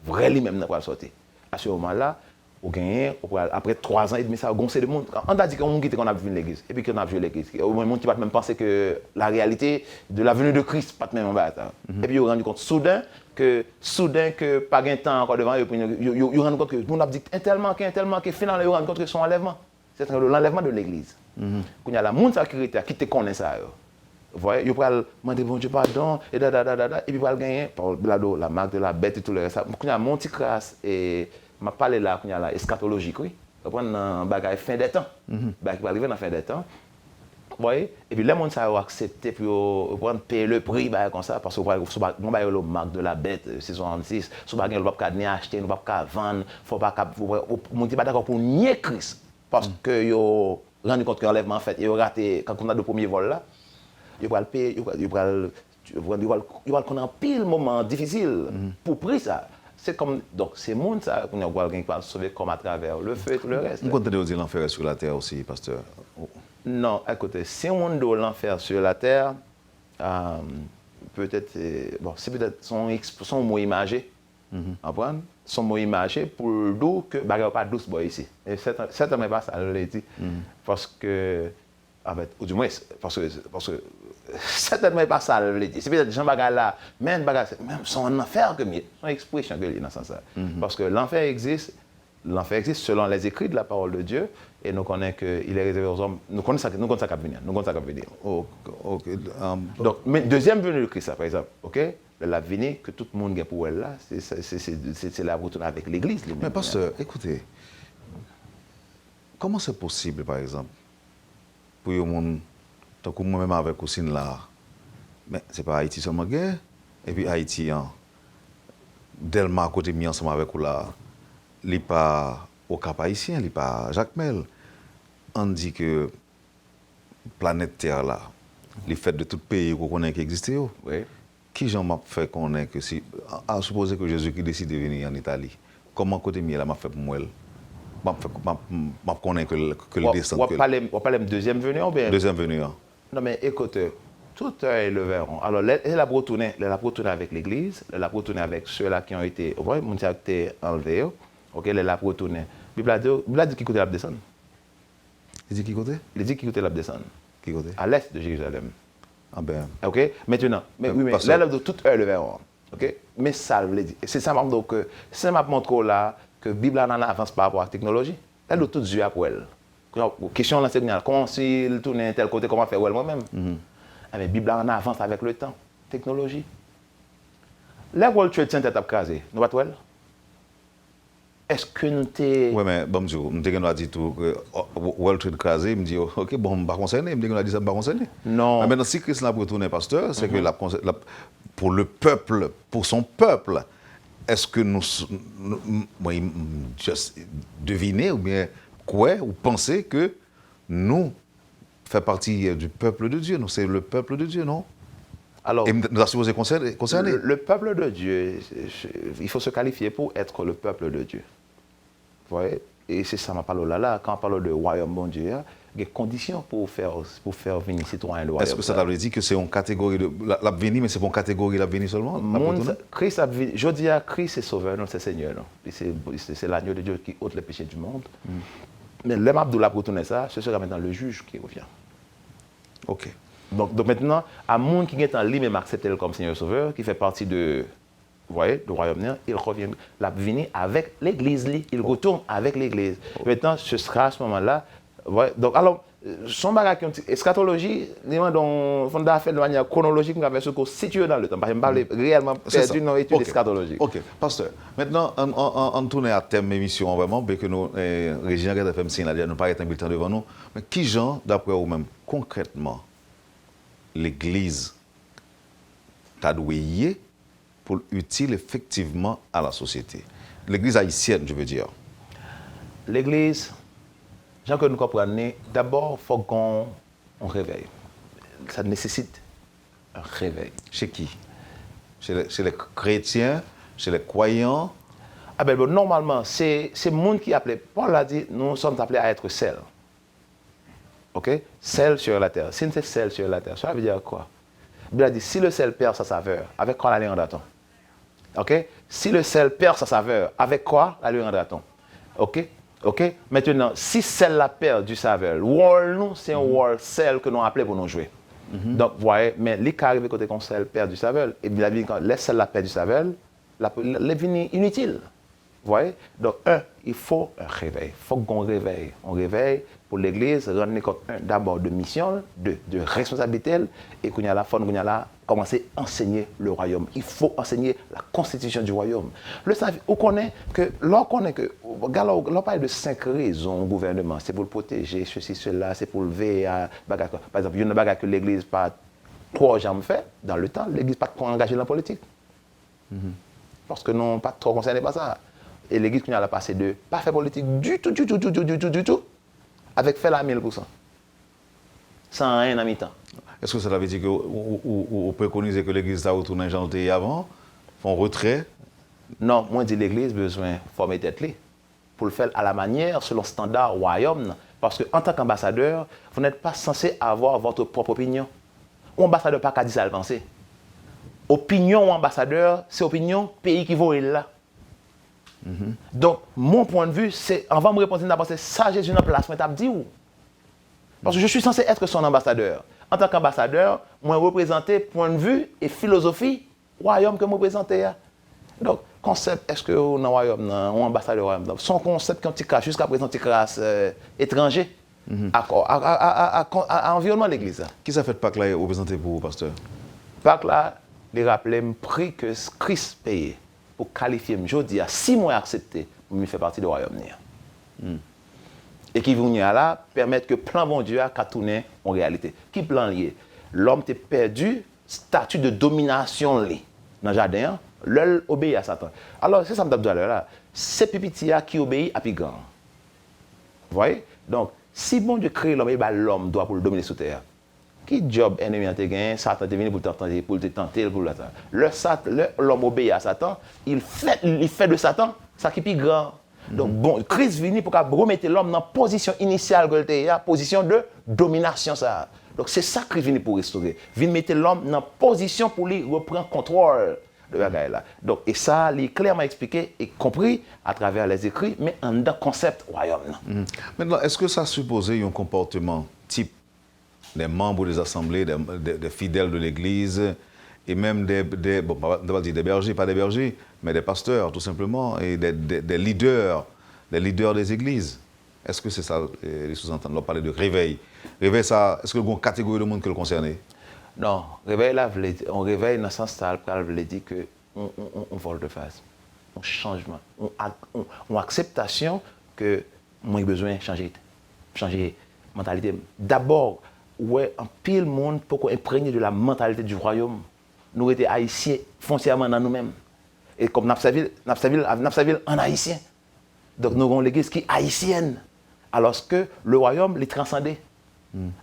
S3: vraiment même nous sortir. À ce moment-là, après 3 ans et demi, ça a gonflé le monde. On a dit qu'on a vu l'église, et puis qu'on a vu l'église. Il y a des gens qui ne peuvent même penser que la réalité de la venue de Christ n'est pas même en bas. Et puis ils ont rendu compte soudain que pas de temps encore devant eux, ils ont rendu compte que nous avons dit tellement que finalement ils ont rendu compte que son enlèvement, c'est l'enlèvement de l'église. Quand il y a la monde qui te connaît ça. Vous voyez, ils vont demander bon Dieu pardon, et puis ils vont gagner la marque de la bête et tout le reste. Quand il y a mon petit crasse, et je parle là, quand il y a la eschatologique, oui. On prend un bagage fin des temps. Qui va arriver dans la fin des temps. Vous voyez, et puis les gens ont accepté pour payer le prix comme ça, parce que vous avez la marque de la bête, 666, vous n'avez pas qu'à acheter, vous n'avez pas qu'à vendre, vous n'êtes pas d'accord pour nier Christ, parce que vous avez rendu compte que l'enlèvement en fait, ils ont raté, quand on a le premier vol là, ils vont payer, il va connaître pile moment difficile pour prix ça. C'est comme donc c'est monde ça qu'on a quelqu'un qui va sauver comme à travers le feu et tout le reste.
S2: Vous comptez dire l'enfer est sur la terre aussi, pasteur?
S3: Non, écoutez, si on doit l'enfer sur la terre, peut-être bon, c'est peut-être son mot imagé. Comprendre? Son mot imagé pour dire que bagarre pas douce boy ici. Et certainement pas ça je l'ai dit parce que en fait, ou du moins parce que certainement pas ça je l'ai dit. C'est peut-être Jean bagarre là, même bagarre même son enfer que mieux, son expression que dans ce sens. Parce que l'enfer existe selon les écrits de la parole de Dieu et nous connaissons qu'il est réservé aux hommes. Nous connaissons ça qui va venir. Donc, mais deuxième venue de Christ, par exemple, ok, la venue que tout le monde a pour elle là, c'est la retourne avec l'Église.
S2: Mais pasteur, écoutez, comment c'est possible, par exemple, pour le monde, tant que moi-même avec Ousine là, mais c'est pas Haïti seulement guerre, et puis Haïti, Delma côté mis ensemble avec vous là, il n'est pas au Cap Haïtien, il n'est pas Jacques Mel. On dit que planète Terre là, les fêtes de tout pays qu'on connaît qui existent,
S3: oui.
S2: Qui j'en m'a fait connaître que si, à supposer que Jésus qui décide de venir en Italie, comment côté mieux là m'a fait pour moi, m'a connaît que le descend.
S3: On parle de deuxième venue ou bien?
S2: Deuxième venue.
S3: Non mais écoutez, tout est le verront. Alors, elle a retourné avec l'Église, elle a retourné avec ceux-là qui ont été, vous voyez, qui ont été enlevés. Ok, elle a retourné. La Bible a dit qu'il côté la descendre.
S2: Il dit qui côté?
S3: Il dit qu'il côté la descendre.
S2: Qui côté?
S3: À l'est de Jérusalem.
S2: Ah ben.
S3: Ok, maintenant, mais là, tout est le verront. Ok, mais ça veut dire, c'est ça donc c'est ma montre là que la Bible en avance par rapport à la technologie. Elle a tout yeux pour elle. Question là, c'est comment s'il tourne tel côté, comment faire elle moi-même. Mais la Bible en avance avec le temps, technologie. La World Trade Center a crasé, nous pas elle. Est-ce que nous t'es...
S2: Oui, mais bon, je me dit tout que World Trade crasé, il me dit, ok, bon, je ne suis pas concerné, il me dit ça, je ne suis pas concerné.
S3: Non.
S2: Mais maintenant, si Christ l'a retourné pasteur, c'est que pour le peuple, pour son peuple, est-ce que nous juste deviner ou bien quoi, ou penser que nous faisons partie du peuple de Dieu, nous, c'est le peuple de Dieu, non?
S3: Alors,
S2: et nous sommes supposés concernés.
S3: Le peuple de Dieu, il faut se qualifier pour être le peuple de Dieu. Vous voyez? Et c'est ça, ma parole là, quand on parle de royaume bon Dieu, il y a des conditions pour faire venir citoyen le royaume.
S2: Est-ce que ça veut dire que c'est une catégorie de l'avenir, mais c'est pas une catégorie l'avenir seulement?
S3: Christ a venu, je dis à Christ, c'est sauveur, non, c'est Seigneur. Non. C'est l'agneau de Dieu qui ôte les péchés du monde. Mais l'homme Abdullah pour tourner ça, ce sera maintenant le juge qui revient.
S2: Ok.
S3: Donc maintenant, à monde qui est en lui-même accepté comme Seigneur Sauveur, qui fait partie de, vous voyez, du royaume, il revient, la venir avec l'Église, il retourne avec l'Église. Maintenant, ce sera à ce moment-là. Donc, alors, son bagage, eschatologie, on a fait de manière chronologique, on a fait ce qu'on situe dans le temps. Parce que je parle réellement perdu dans l'étude eschatologique.
S2: Ok, pasteur. Maintenant, on tourne à thème émission vraiment, parce que nous, Régina Gade FM, nous pas être un bulletin devant nous. Mais qui, Jean, d'après vous-même, concrètement, l'Église t'a doué pour utile effectivement à la société? L'Église haïtienne, je veux dire.
S3: L'Église, gens que nous comprenons, d'abord, il faut qu'on réveille. Ça nécessite un réveil.
S2: Chez qui? Chez les chrétiens, chez les croyants?
S3: Ah ben, normalement, c'est le monde qui appelait, Paul a dit, nous sommes appelés à être sel. Ok? Sel sur la terre. Si c'est sel sur la terre, ça veut dire quoi? Il a dit, si le sel perd sa saveur, avec quoi la lui rendra-t-on? Ok? Si le sel perd sa saveur, avec quoi la lui rendra-t-on? Ok? Ok? Maintenant, si sel la perd du saveur, nous, c'est un wall sel que nous appelons pour nous jouer. Donc, vous voyez, mais les cas arrivent côté qu'on sel perd du saveur, et bien, quand les sel la perd du saveur, les vignes inutiles. Vous voyez? Donc, il faut un réveil. Il faut qu'on réveille. On réveille pour l'Église, rendre compte d'abord de mission, de responsabilité, et qu'on y a la fois, qu'on y a là, commencer à enseigner le royaume. Il faut enseigner la constitution du royaume. On connaît que, l'on parle de 5 raisons au gouvernement. C'est pour le protéger, ceci, cela, c'est pour le veiller à. Par exemple, il y a une bagarre que l'Église pas trop jamais fait dans le temps. L'Église pas trop engagée dans la politique. Parce que non, pas trop concerné par ça. Et l'Église qui a passé de pas faire politique du tout, avec fait la 1000%. Sans rien à mi-temps.
S2: Est-ce que ça veut dire qu'on préconise que l'Église a retourné à Jean avant, font retrait?
S3: Non, moi, je dis l'Église besoin de former tête pour le faire à la manière, selon le standard royaume. Parce qu'en tant qu'ambassadeur, vous n'êtes pas censé avoir votre propre opinion. Ou ambassadeur pas qu'à dire ça le penser. Opinion ou ambassadeur, c'est opinion pays qui vaut là. Donc, mon point de vue, c'est, avant de me répondre d'abord, c'est ça, Jésus dans place, mais t'as dit où? Parce que je suis censé être son ambassadeur. En tant qu'ambassadeur, moi, représenter point de vue et philosophie, royaume que je représente. Donc, concept, est-ce que dans le royaume, ou ambassadeur royaume, son concept quand tu craches, jusqu'à présent, tu craches étranger, à environnement de l'Église.
S2: Qui ça fait de Pâques là représenté pour vous, pasteur?
S3: Pâques là, les rappeler le prix que Christ payait pour qualifier, je dis, à 6 mois accepté pour me faire partie du royaume. Et qui vient là permettre que le plan bon Dieu a tourné en réalité. Qui plan lié? L'homme t'est perdu, statut de domination lié. Dans le jardin, l'homme obéit à Satan. Alors, c'est ça que je me dis là. C'est Pipitia qui obéit à Pigan. Vous voyez? Donc, si bon Dieu crée l'homme, l'homme doit pour le dominer sur terre. Qui job ennemi a gagné, Satan est venu pour te tenter, pour l'attendre. L'homme obéit à Satan, il fait de Satan ça qui est plus grand. Donc, bon, Christ vient pour remettre l'homme dans la position initiale qu'il était, la position de domination. Ça. Donc, c'est ça que Christ vient pour restaurer. Il vient mettre l'homme dans la position pour lui reprendre contrôle de la guerre là. Donc, et ça, il est clairement expliqué et compris à travers les écrits, mais en un concept royaume.
S2: Maintenant, est-ce que ça supposait un comportement type des membres des assemblées, des fidèles de l'Église, et même bon, on va dire des bergers, pas des bergers, mais des pasteurs, tout simplement, et des leaders des églises? Est-ce que c'est ça, les sous-entendus? On parlait de réveil. Réveil, ça, est-ce que y a une catégorie de monde qui le concerne?
S3: Non, réveil, là, on réveille dans le sens ça veut dire qu'on vole de phase, un changement, une acceptation que moi, j'ai besoin de changer mentalité. D'abord, ouais, un pile monde pour imprégner de la mentalité du royaume. Nous étions haïtiens foncièrement dans nous-mêmes. Et comme nous avons servi en haïtien. Donc nous avons l'église qui est haïtienne. Alors que le royaume les transcendait.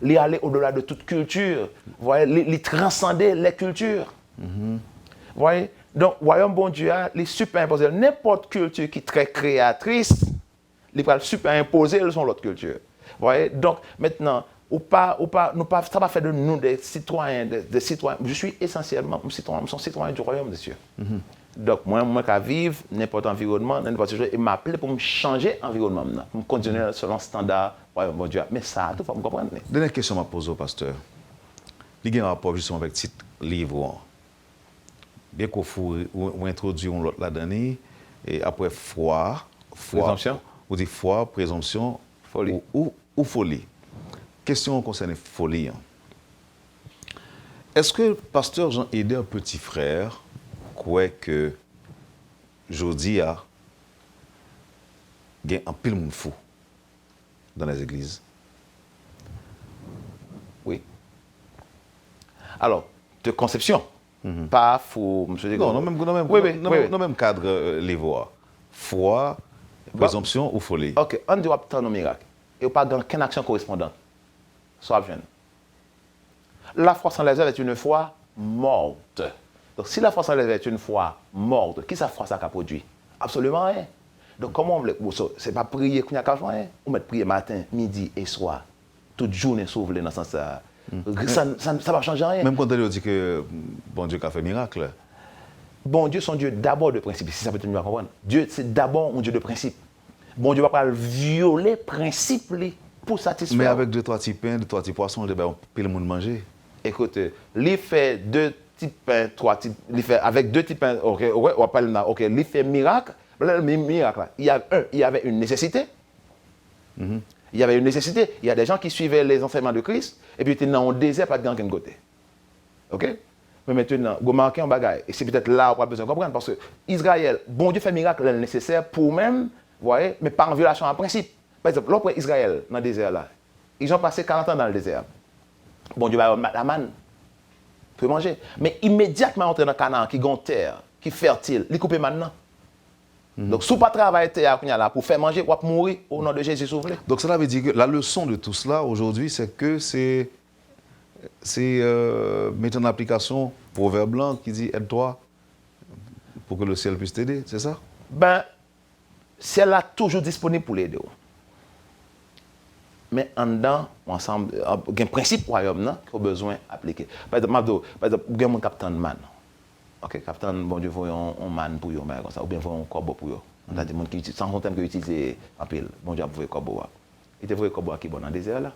S3: Il allait au-delà de toute culture. Vous voyez, il transcendait les cultures. Vous voyez? Donc, le royaume bon Dieu, il superimposé. N'importe culture qui est très créatrice, il va superimposer son autre culture. Vous voyez? Donc, maintenant, ça ne va faire de nous des citoyens, des citoyens. Je suis essentiellement un citoyen du royaume des cieux. Donc, moi, je vivre n'importe environnement, n'importe chose, et m'appeler pour me changer l'environnement, pour me continuer selon le standard royaume bon Dieu. Mais ça, tout faut me comprendre.
S2: Dernière question à poser au pasteur. Il y a un rapport justement avec le titre livre. Bien qu'on introduise l'autre là-dedans, et après
S3: Présomption.
S2: Ou dit foi, présomption,
S3: Folie.
S2: Ou folie. Question concernant folie. Est-ce que le pasteur Jean-Eder, petit frère, croit que aujourd'hui, il y a un pile monde fou dans les églises?
S3: Oui. Alors, de conception, pas fou, monsieur.
S2: Non, dans même cadre, les voix. Foi, présomption ou folie.
S3: Ok, on dit qu'on a un miracle. Et on n'a pas aucune action correspondante. Soit jeune. La foi sans les œuvres est une foi morte. Donc, si la foi sans les œuvres est une foi morte, qui ça foi ça qu'a produit? Absolument rien. Donc, comment on veut. Ce n'est pas prier qu'on a qu'à faire. On met prier matin, midi et soir. Toute journée s'ouvre dans ce sens-là. Ça ne va changer rien.
S2: Même quand on dit que bon Dieu a fait miracle.
S3: Bon Dieu, son Dieu d'abord de principe, si ça peut tenir à comprendre. Dieu, c'est d'abord un Dieu de principe. Bon Dieu ne va pas violer le principe pour satisfaire.
S2: Mais avec 2-3 petits pains, 2-3 petits poissons, on peut le monde manger.
S3: Écoutez, il fait 2 petits pains, 3 petits, avec 2 petits pains, ok, on va parler là, ok, il fait miracle. Le miracle, là, il y avait une nécessité. Il y avait une nécessité. Il y a des gens qui suivaient les enseignements de Christ, et puis ils étaient dans un désert, pas de gang côté. Ok? Mais maintenant, vous manquez un bagage. Et c'est peut-être là où on a besoin de comprendre. Parce que Israël, bon Dieu fait miracle nécessaire pour même, vous voyez, mais pas en violation en principe. Par exemple, l'autre Israël, dans le désert là, ils ont passé 40 ans dans le désert. Bon Dieu va mettre la manne pour manger. Mais immédiatement, entrer dans Canaan, qui est terre, qui est fertile, il coupe maintenant. Donc, si vous ne travaillez pas pour faire manger, vous allez mourir au nom de Jésus, s'il vous plaît.
S2: Donc, cela veut dire que la leçon de tout cela aujourd'hui, c'est que c'est c'est mettre en application proverbe blanc qui dit aide-toi pour que le ciel puisse t'aider, c'est ça?
S3: Ben, c'est là toujours disponible pour l'aider. Mais en dedans, ensemble, il y a un principe royaume qui a besoin d'appliquer. Par exemple, il y a un capitaine de man. Ok, capitaine, bon Dieu, il un man pour eux, comme ça, ou bien il un corbeau pour eux. On a des gens qui utilisent, sans compter qu'ils utilisent en pile, bon Dieu, il un corbeau. Il te voit un corbeau qui est bon dans le désert là.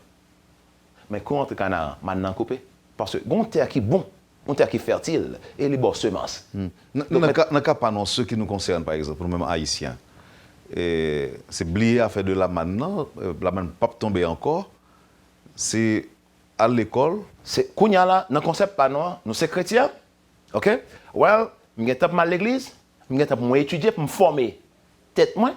S3: Mais quand on canard, maintenant coupé, parce que bon terre qui est bon, une terre qui est fertile, et les bonnes semences.
S2: Dans le cas pas non, ceux qui nous concernent, par exemple, nous-mêmes haïtiens, c'est oublié à faire de la maintenant, la manne pas tomber encore, c'est à l'école.
S3: C'est Kounya là, dans le concept pas noir, nous sommes chrétiens, ok? Well, je vais à l'église, je vais étudier pour me former. Tête moi.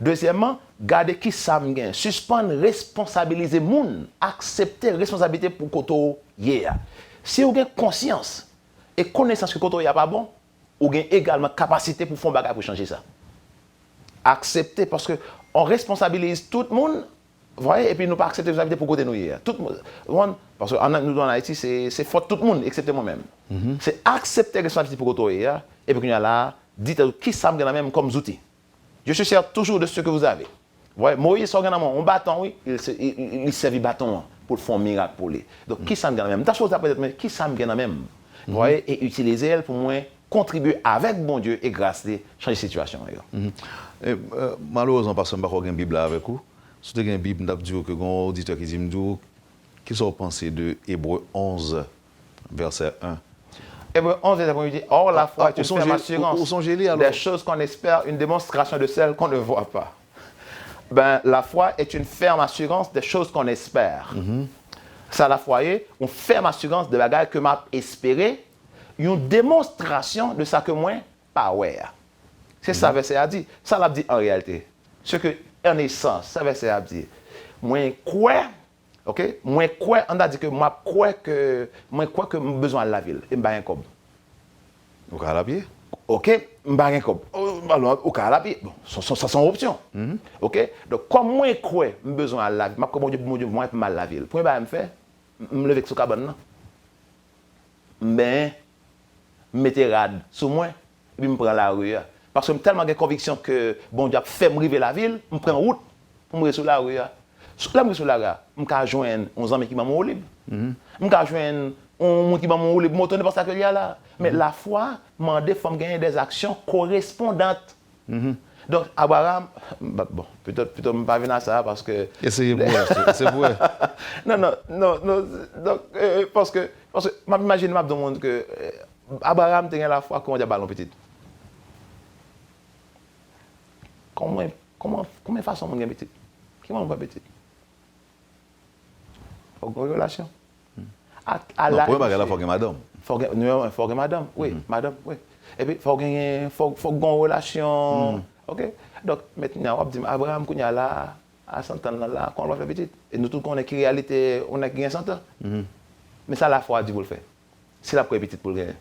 S3: Deuxièmement, garder qui ça me gagne, suspendre, responsabiliser moun, accepter responsabilité pour koto hier. Si vous avez conscience et connaissance que koto n'est pas bon, vous avez également capacité pour faire un bagage pour changer ça. Accepter parce que on responsabilise tout le monde, voyez, et puis nous pas accepter la responsabilité pour côté nous hier. Tout le monde, parce que nous dans Haïti c'est faute tout le monde excepté moi-même. C'est accepter la responsabilité pour côté hier et puis là, dites qui ça me gagne même comme outil. Je suis cher toujours de ce que vous avez. Voyez, Moïse s'organise un bâton, oui, il servait bâton pour faire un miracle pour lui. Donc, qui ça me gagne même? Dans ce cas peut-être, mais qui ça me gagne même? Vous voyez, et utiliser elle pour moi contribuer avec bon Dieu et grâce à changer la situation.
S2: Malheureusement, parce que je n'ai pas une Bible avec vous. Si vous avez une Bible, je vais dire que un auditeur qui dit qu'est-ce que vous pensez de Hébreux 11, verset 1?
S3: Hébreux 11, verset 1 dit, or la foi est une ferme assurance des choses qu'on espère, une démonstration de celles qu'on ne voit pas. Ben, la foi est une ferme assurance des choses qu'on espère. Ça, la foi est une ferme assurance de bagages que m'a espéré, une démonstration de ça que moi, pas ouais. C'est ça, verset a dit. Ça l'a dit en réalité. Ce que, en essence, ça, verset a dit. Moi, quoi? Ok, moi quoi on a dit que moi crois que j'ai besoin de la ville et m'ba un cob.
S2: Au cas la pied.
S3: Ok, m'ba un cob. Alors au cas la pied. Bon, ça sont options. Ok, donc comme moi crois j'ai besoin de la ville, mon Dieu moi mal la ville. Pour ba me faire me lever sur cabane là. Mais mettez rad sur moi et puis me prend la rue parce que j'ai tellement de conviction que bon Dieu fait me river la ville, me prend route pour me sur la rue. Là, je suis là, je peux joindre un ami qui m'a mon libre. Je peux joindre un monde qui m'a mon libre, je ne sais pas ce qu'il y a là. Mais la foi m'a dit qu'il gagner des actions correspondantes. Donc, Abraham, bon, peut-être je ne vais pas venir à ça parce que.
S2: Essayez c'est vrai.
S3: Non. Donc, parce que j'imagine que Abraham tenait la foi comme un ballon petit. Comment façon mon petit? Comment on va petit? Faut une relation.
S2: Non, pour moi, il faut que madame.
S3: Faut que madame, oui, madame, oui. Et puis, faut une relation. Ok? Donc, maintenant, on dit Abraham, qu'on y a là, à 100 ans là, qu'on va faire petit. Et nous tous, on est qui réalité, on a gagné 100 ans. Mais ça, la foi dit pour le faire. C'est la première petite pour le gagner.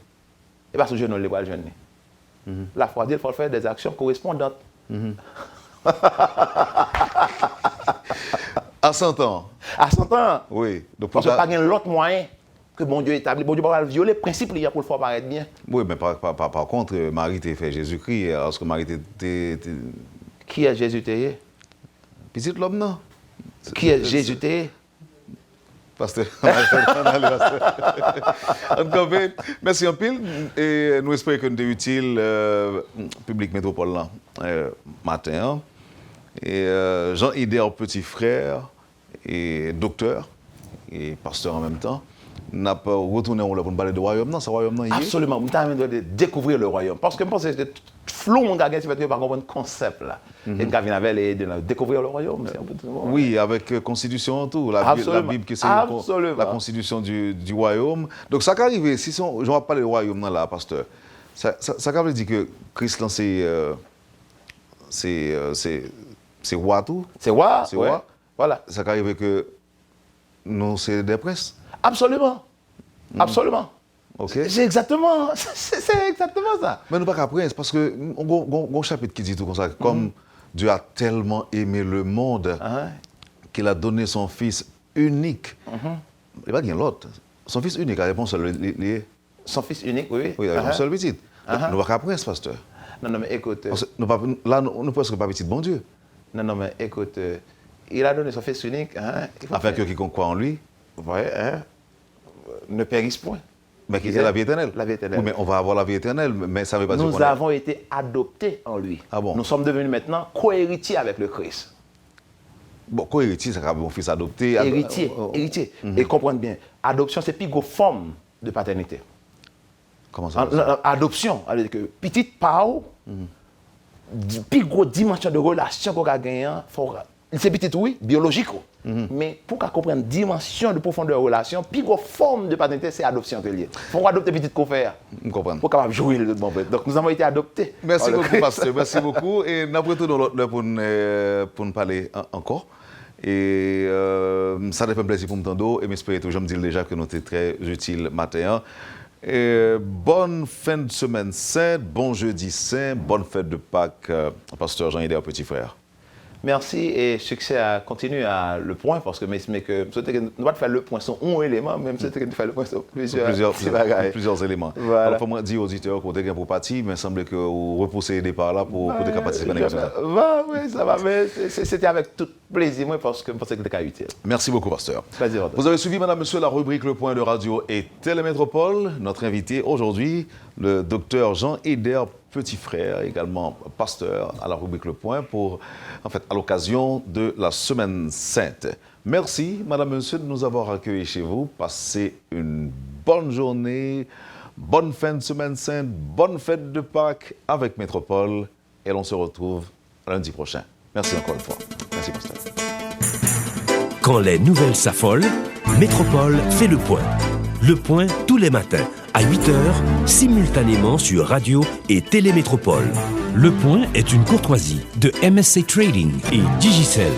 S3: Et parce que je ne l'ai pas le jeune. La foi dit qu'il faut faire des actions correspondantes.
S2: À 100 ans.
S3: À 100 ans.
S2: Oui. Donc,
S3: parce qu'il n'y a pas d'autre moyen que bon Dieu établit. Bon Dieu va violer le principe pour le faire paraître bien.
S2: Oui, mais par contre, Marie t'a fait Jésus-Christ. Alors que Marie t'es.
S3: Qui est Jésus t'es?
S2: Petit l'homme, non?
S3: Qui est Jésus t'es?
S2: Pasteur. Merci un pile. Et nous espérons que nous sommes utiles public métropole là, matin. Et Jean-Ider, petit frère, et docteur, et pasteur en même temps, n'a pas retourné pour nous parler du royaume, non? C'est le royaume, non?
S3: Absolument. Nous avons de découvrir le royaume. Parce que je pense que c'est flou, mon gars, si vous pas comprendre le concept là. Et nous avons de découvrir le royaume.
S2: Oui, avec constitution et tout. La Bible qui c'est la constitution du royaume. Donc ça qui arrive, si je vais parler du royaume là, pasteur, ça veut dire que Christ c'est roi tout.
S3: C'est roi.
S2: C'est roi.
S3: Voilà.
S2: Ça arrive que nous, c'est des princes.
S3: Absolument. Absolument.
S2: Okay.
S3: C'est exactement ça.
S2: Mais nous pas qu'à prince, parce que on chapitre qui dit tout comme ça. Comme Dieu a tellement aimé le monde qu'il a donné son Fils unique. Il n'y a pas rien l'autre. Son fils unique, la réponse,
S3: Son fils unique, oui.
S2: Oui, la réponse, c'est le petit. Nous ne pas prince, pasteur.
S3: Non, mais écoute.
S2: Là, nous ne presque pas petit bon Dieu.
S3: Non, mais écoute, il a donné son fils unique.
S2: Afin que quiconque croit en lui.
S3: Vous voyez, ne périsse point.
S2: Mais qui est la vie éternelle.
S3: La vie éternelle.
S2: Oui, mais on va avoir la vie éternelle, mais ça ne veut pas dire
S3: Nous avons été adoptés en lui.
S2: Ah bon?
S3: Nous sommes devenus maintenant co-héritiers avec le Christ.
S2: Bon, co-héritier, c'est quand mon fils adopté.
S3: Héritier. Et comprenez bien, adoption, c'est plus grosse forme de paternité.
S2: Comment ça?
S3: Adoption, c'est-à-dire que petite part, plus grosse dimension de relation qu'on a gagné, c'est petit, oui, biologique. Mais pour qu'on comprenne dimension de profondeur de relation, plus grosse forme de paternité, c'est adoption. Il faut adopter petit qu'on fait.
S2: Je comprends.
S3: Pour capable jouer le bon. Donc nous avons été adoptés.
S2: Merci beaucoup, pasteur. Merci beaucoup. Et nous avons dans l'autre pour nous parler encore. Et ça fait plaisir pour me tendre. Et j'espère toujours, je me dis déjà que nous étions très utiles matin. Et bonne fin de semaine sainte, bon jeudi saint, bonne fête de Pâques, pasteur Jean-Hilaire, petit frère.
S3: Merci et succès à continuer à le point parce que nous ne pas faire le point sur un élément, même si nous faire le point sur
S2: plusieurs éléments.
S3: Voilà.
S2: Alors, il faut dire aux auditeurs qu'on est pour partir, mais il semble que vous repoussez les départs là pour participer à l'émission.
S3: Oui, ça va, mais c'était avec tout plaisir parce que je pensais que c'était utile.
S2: Merci beaucoup, pasteur.
S3: Plaisir.
S2: Vous avez suivi, madame, monsieur, la rubrique Le Point de Radio et Télémétropole. Notre invité aujourd'hui, le docteur Jean-Hilaire Petit Frère, également pasteur à la rubrique Le Point, à l'occasion de la Semaine Sainte. Merci, madame, monsieur, de nous avoir accueillis chez vous. Passez une bonne journée, bonne fin de Semaine Sainte, bonne fête de Pâques avec Métropole. Et l'on se retrouve lundi prochain. Merci encore une fois. Merci, pasteur.
S1: Quand les nouvelles s'affolent, Métropole fait le point. Le point tous les matins à 8h, simultanément sur Radio et Télémétropole. Le point est une courtoisie de MSC Trading et Digicel.